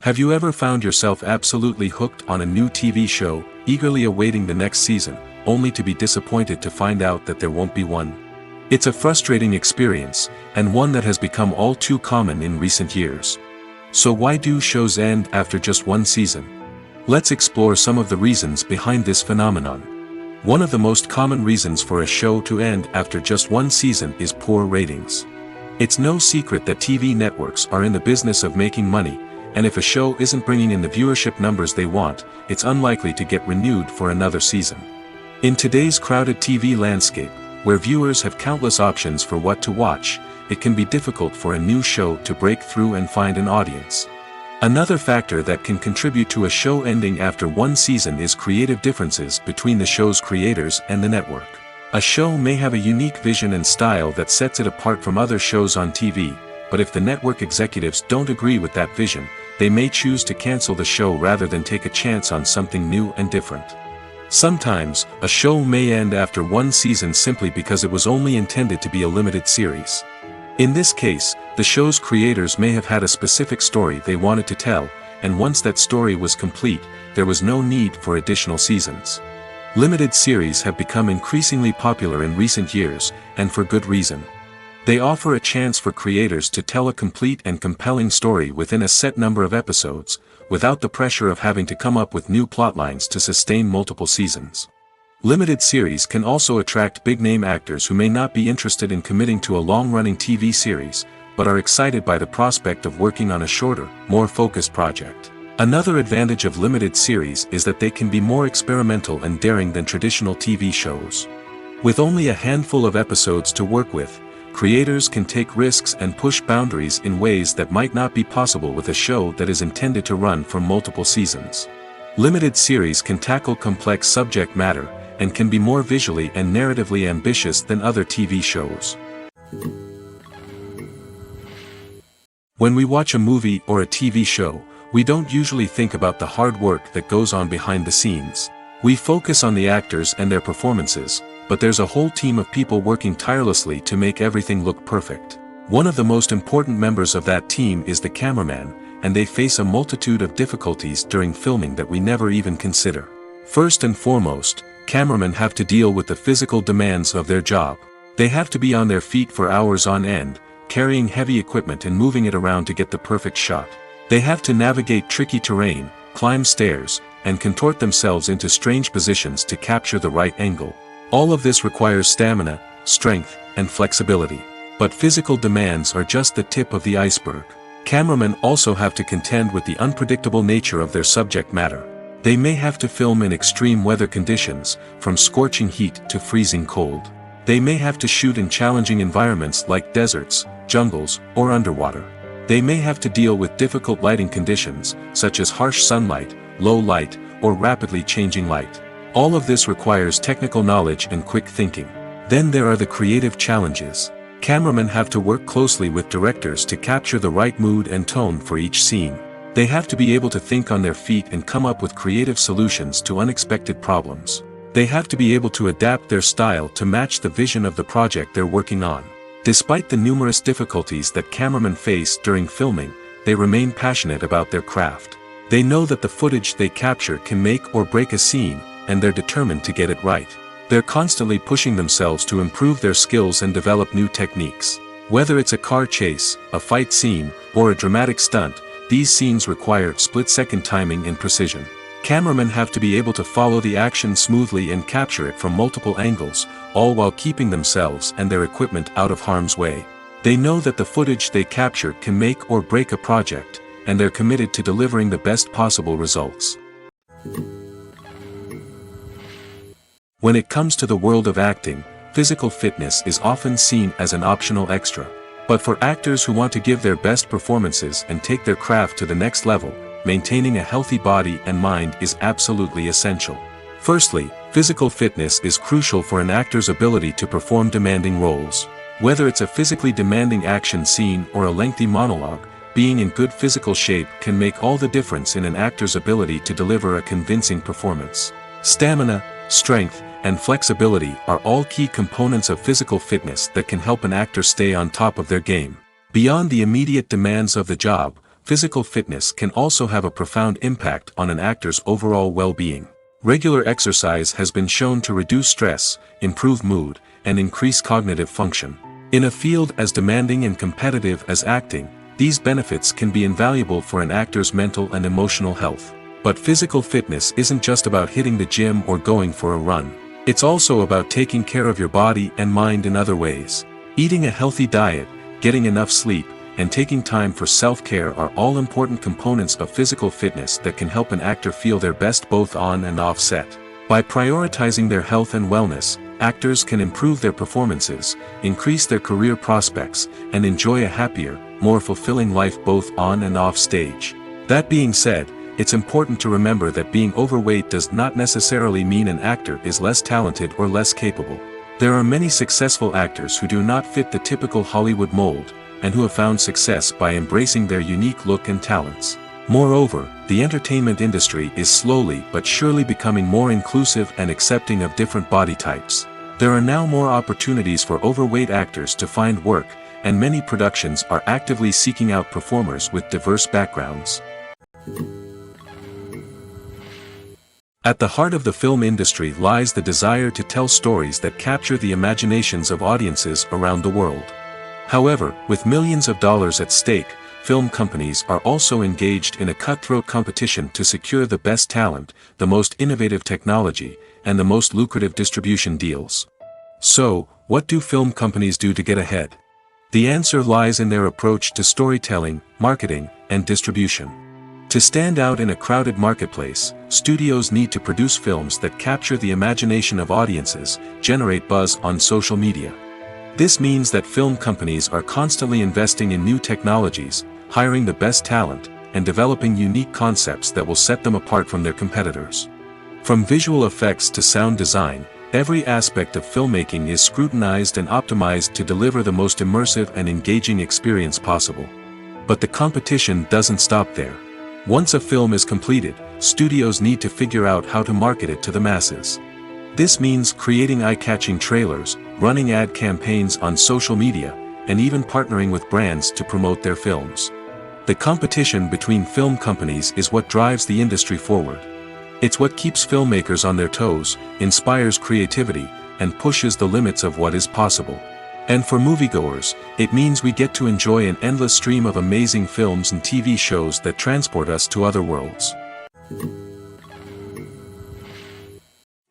Have you ever found yourself absolutely hooked on a new TV show, eagerly awaiting the next season, only to be disappointed to find out that there won't be one? It's a frustrating experience, and one that has become all too common in recent years. So why do shows end after just one season? Let's explore some of the reasons behind this phenomenon. One of the most common reasons for a show to end after just one season is poor ratings. It's no secret that TV networks are in the business of making money, and if a show isn't bringing in the viewership numbers they want, it's unlikely to get renewed for another season. In today's crowded TV landscape, where viewers have countless options for what to watch, it can be difficult for a new show to break through and find an audience. Another factor that can contribute to a show ending after one season is creative differences between the show's creators and the network. A show may have a unique vision and style that sets it apart from other shows on TV, but if the network executives don't agree with that vision, they may choose to cancel the show rather than take a chance on something new and different. Sometimes, a show may end after one season simply because it was only intended to be a limited series. In this case, the show's creators may have had a specific story they wanted to tell, and once that story was complete, there was no need for additional seasons. Limited series have become increasingly popular in recent years, and for good reason. They offer a chance for creators to tell a complete and compelling story within a set number of episodes, without the pressure of having to come up with new plotlines to sustain multiple seasons. Limited series can also attract big-name actors who may not be interested in committing to a long-running TV series, but are excited by the prospect of working on a shorter, more focused project. Another advantage of limited series is that they can be more experimental and daring than traditional TV shows. With only a handful of episodes to work with, creators can take risks and push boundaries in ways that might not be possible with a show that is intended to run for multiple seasons. Limited series can tackle complex subject matter, and can be more visually and narratively ambitious than other TV shows. When we watch a movie or a TV show, we don't usually think about the hard work that goes on behind the scenes. We focus on the actors and their performances, but there's a whole team of people working tirelessly to make everything look perfect. One of the most important members of that team is the cameraman, and they face a multitude of difficulties during filming that we never even consider. First and foremost, cameramen have to deal with the physical demands of their job. They have to be on their feet for hours on end, carrying heavy equipment and moving it around to get the perfect shot. They have to navigate tricky terrain, climb stairs, and contort themselves into strange positions to capture the right angle. All of this requires stamina, strength, and flexibility. But physical demands are just the tip of the iceberg. Cameramen also have to contend with the unpredictable nature of their subject matter. They may have to film in extreme weather conditions, from scorching heat to freezing cold. They may have to shoot in challenging environments like deserts, jungles, or underwater. They may have to deal with difficult lighting conditions, such as harsh sunlight, low light, or rapidly changing light. All of this requires technical knowledge and quick thinking. Then there are the creative challenges. Cameramen have to work closely with directors to capture the right mood and tone for each scene. They have to be able to think on their feet and come up with creative solutions to unexpected problems. They have to be able to adapt their style to match the vision of the project they're working on. Despite the numerous difficulties that cameramen face during filming, they remain passionate about their craft. They know that the footage they capture can make or break a scene, and they're determined to get it right. They're constantly pushing themselves to improve their skills and develop new techniques. Whether it's a car chase, a fight scene, or a dramatic stunt, these scenes require split-second timing and precision. Cameramen have to be able to follow the action smoothly and capture it from multiple angles, all while keeping themselves and their equipment out of harm's way. They know that the footage they capture can make or break a project, and they're committed to delivering the best possible results. When it comes to the world of acting, physical fitness is often seen as an optional extra. But for actors who want to give their best performances and take their craft to the next level, maintaining a healthy body and mind is absolutely essential. Firstly, physical fitness is crucial for an actor's ability to perform demanding roles. Whether it's a physically demanding action scene or a lengthy monologue, being in good physical shape can make all the difference in an actor's ability to deliver a convincing performance. Stamina, strength, and flexibility are all key components of physical fitness that can help an actor stay on top of their game. Beyond the immediate demands of the job, physical fitness can also have a profound impact on an actor's overall well-being. Regular exercise has been shown to reduce stress, improve mood, and increase cognitive function. In a field as demanding and competitive as acting, these benefits can be invaluable for an actor's mental and emotional health. But physical fitness isn't just about hitting the gym or going for a run. It's also about taking care of your body and mind in other ways. Eating a healthy diet, getting enough sleep, and taking time for self-care are all important components of physical fitness that can help an actor feel their best both on and off set. By prioritizing their health and wellness, actors can improve their performances, increase their career prospects, and enjoy a happier, more fulfilling life both on and off stage. That being said, it's important to remember that being overweight does not necessarily mean an actor is less talented or less capable. There are many successful actors who do not fit the typical Hollywood mold, and who have found success by embracing their unique look and talents. Moreover, the entertainment industry is slowly but surely becoming more inclusive and accepting of different body types. There are now more opportunities for overweight actors to find work, and many productions are actively seeking out performers with diverse backgrounds. At the heart of the film industry lies the desire to tell stories that capture the imaginations of audiences around the world. However, with millions of dollars at stake, film companies are also engaged in a cutthroat competition to secure the best talent, the most innovative technology, and the most lucrative distribution deals. So, what do film companies do to get ahead? The answer lies in their approach to storytelling, marketing, and distribution. To stand out in a crowded marketplace, studios need to produce films that capture the imagination of audiences, generate buzz on social media. This means that film companies are constantly investing in new technologies, hiring the best talent, and developing unique concepts that will set them apart from their competitors. From visual effects to sound design, every aspect of filmmaking is scrutinized and optimized to deliver the most immersive and engaging experience possible. But the competition doesn't stop there. Once a film is completed, studios need to figure out how to market it to the masses. This means creating eye-catching trailers, running ad campaigns on social media, and even partnering with brands to promote their films. The competition between film companies is what drives the industry forward. It's what keeps filmmakers on their toes, inspires creativity, and pushes the limits of what is possible. And for moviegoers, it means we get to enjoy an endless stream of amazing films and TV shows that transport us to other worlds.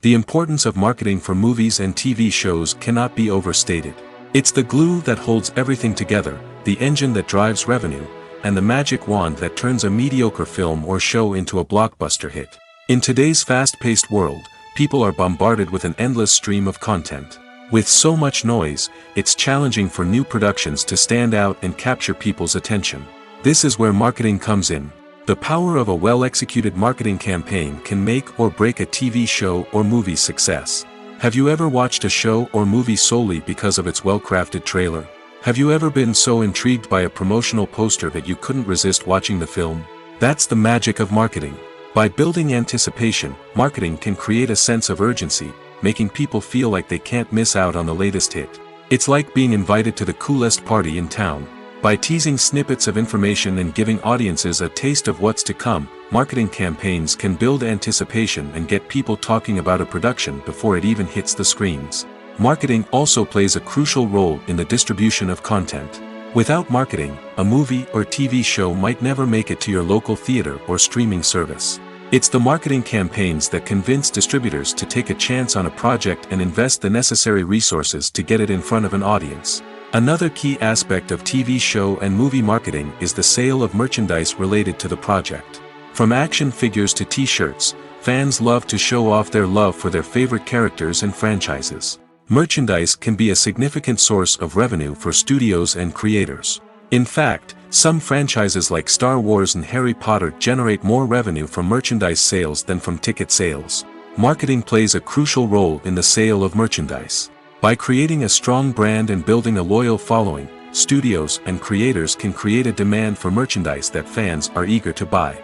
The importance of marketing for movies and TV shows cannot be overstated. It's the glue that holds everything together, the engine that drives revenue, and the magic wand that turns a mediocre film or show into a blockbuster hit. In today's fast-paced world, people are bombarded with an endless stream of content. With so much noise, it's challenging for new productions to stand out and capture people's attention. This is where marketing comes in. The power of a well-executed marketing campaign can make or break a TV show or movie's success. Have you ever watched a show or movie solely because of its well-crafted trailer? Have you ever been so intrigued by a promotional poster that you couldn't resist watching the film? That's the magic of marketing. By building anticipation, marketing can create a sense of urgency, making people feel like they can't miss out on the latest hit. It's like being invited to the coolest party in town. By teasing snippets of information and giving audiences a taste of what's to come, marketing campaigns can build anticipation and get people talking about a production before it even hits the screens. Marketing also plays a crucial role in the distribution of content. Without marketing, a movie or TV show might never make it to your local theater or streaming service. It's the marketing campaigns that convince distributors to take a chance on a project and invest the necessary resources to get it in front of an audience. Another key aspect of TV show and movie marketing is the sale of merchandise related to the project. From action figures to t-shirts, fans love to show off their love for their favorite characters and franchises. Merchandise can be a significant source of revenue for studios and creators. In fact, some franchises like Star Wars and Harry Potter generate more revenue from merchandise sales than from ticket sales. Marketing plays a crucial role in the sale of merchandise. By creating a strong brand and building a loyal following, studios and creators can create a demand for merchandise that fans are eager to buy.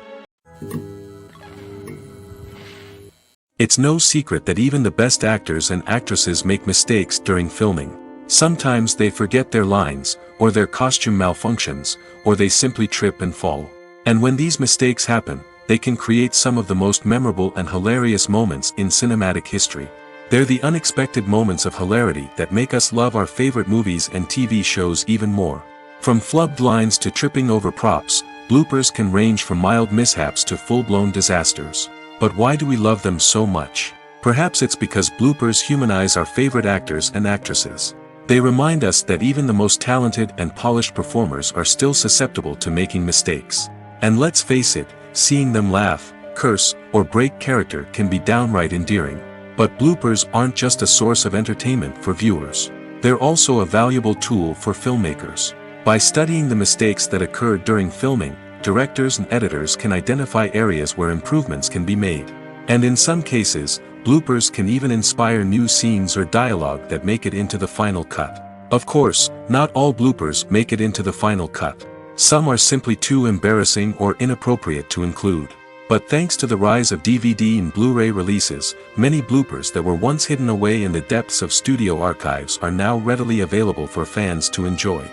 It's no secret that even the best actors and actresses make mistakes during filming. Sometimes they forget their lines, or their costume malfunctions, or they simply trip and fall. And when these mistakes happen, they can create some of the most memorable and hilarious moments in cinematic history. They're the unexpected moments of hilarity that make us love our favorite movies and TV shows even more. From flubbed lines to tripping over props, bloopers can range from mild mishaps to full-blown disasters. But why do we love them so much? Perhaps it's because bloopers humanize our favorite actors and actresses. They remind us that even the most talented and polished performers are still susceptible to making mistakes. And let's face it, seeing them laugh, curse, or break character can be downright endearing. But bloopers aren't just a source of entertainment for viewers. They're also a valuable tool for filmmakers. By studying the mistakes that occurred during filming, directors and editors can identify areas where improvements can be made. And in some cases, bloopers can even inspire new scenes or dialogue that make it into the final cut. Of course, not all bloopers make it into the final cut. Some are simply too embarrassing or inappropriate to include. But thanks to the rise of DVD and Blu-ray releases, many bloopers that were once hidden away in the depths of studio archives are now readily available for fans to enjoy.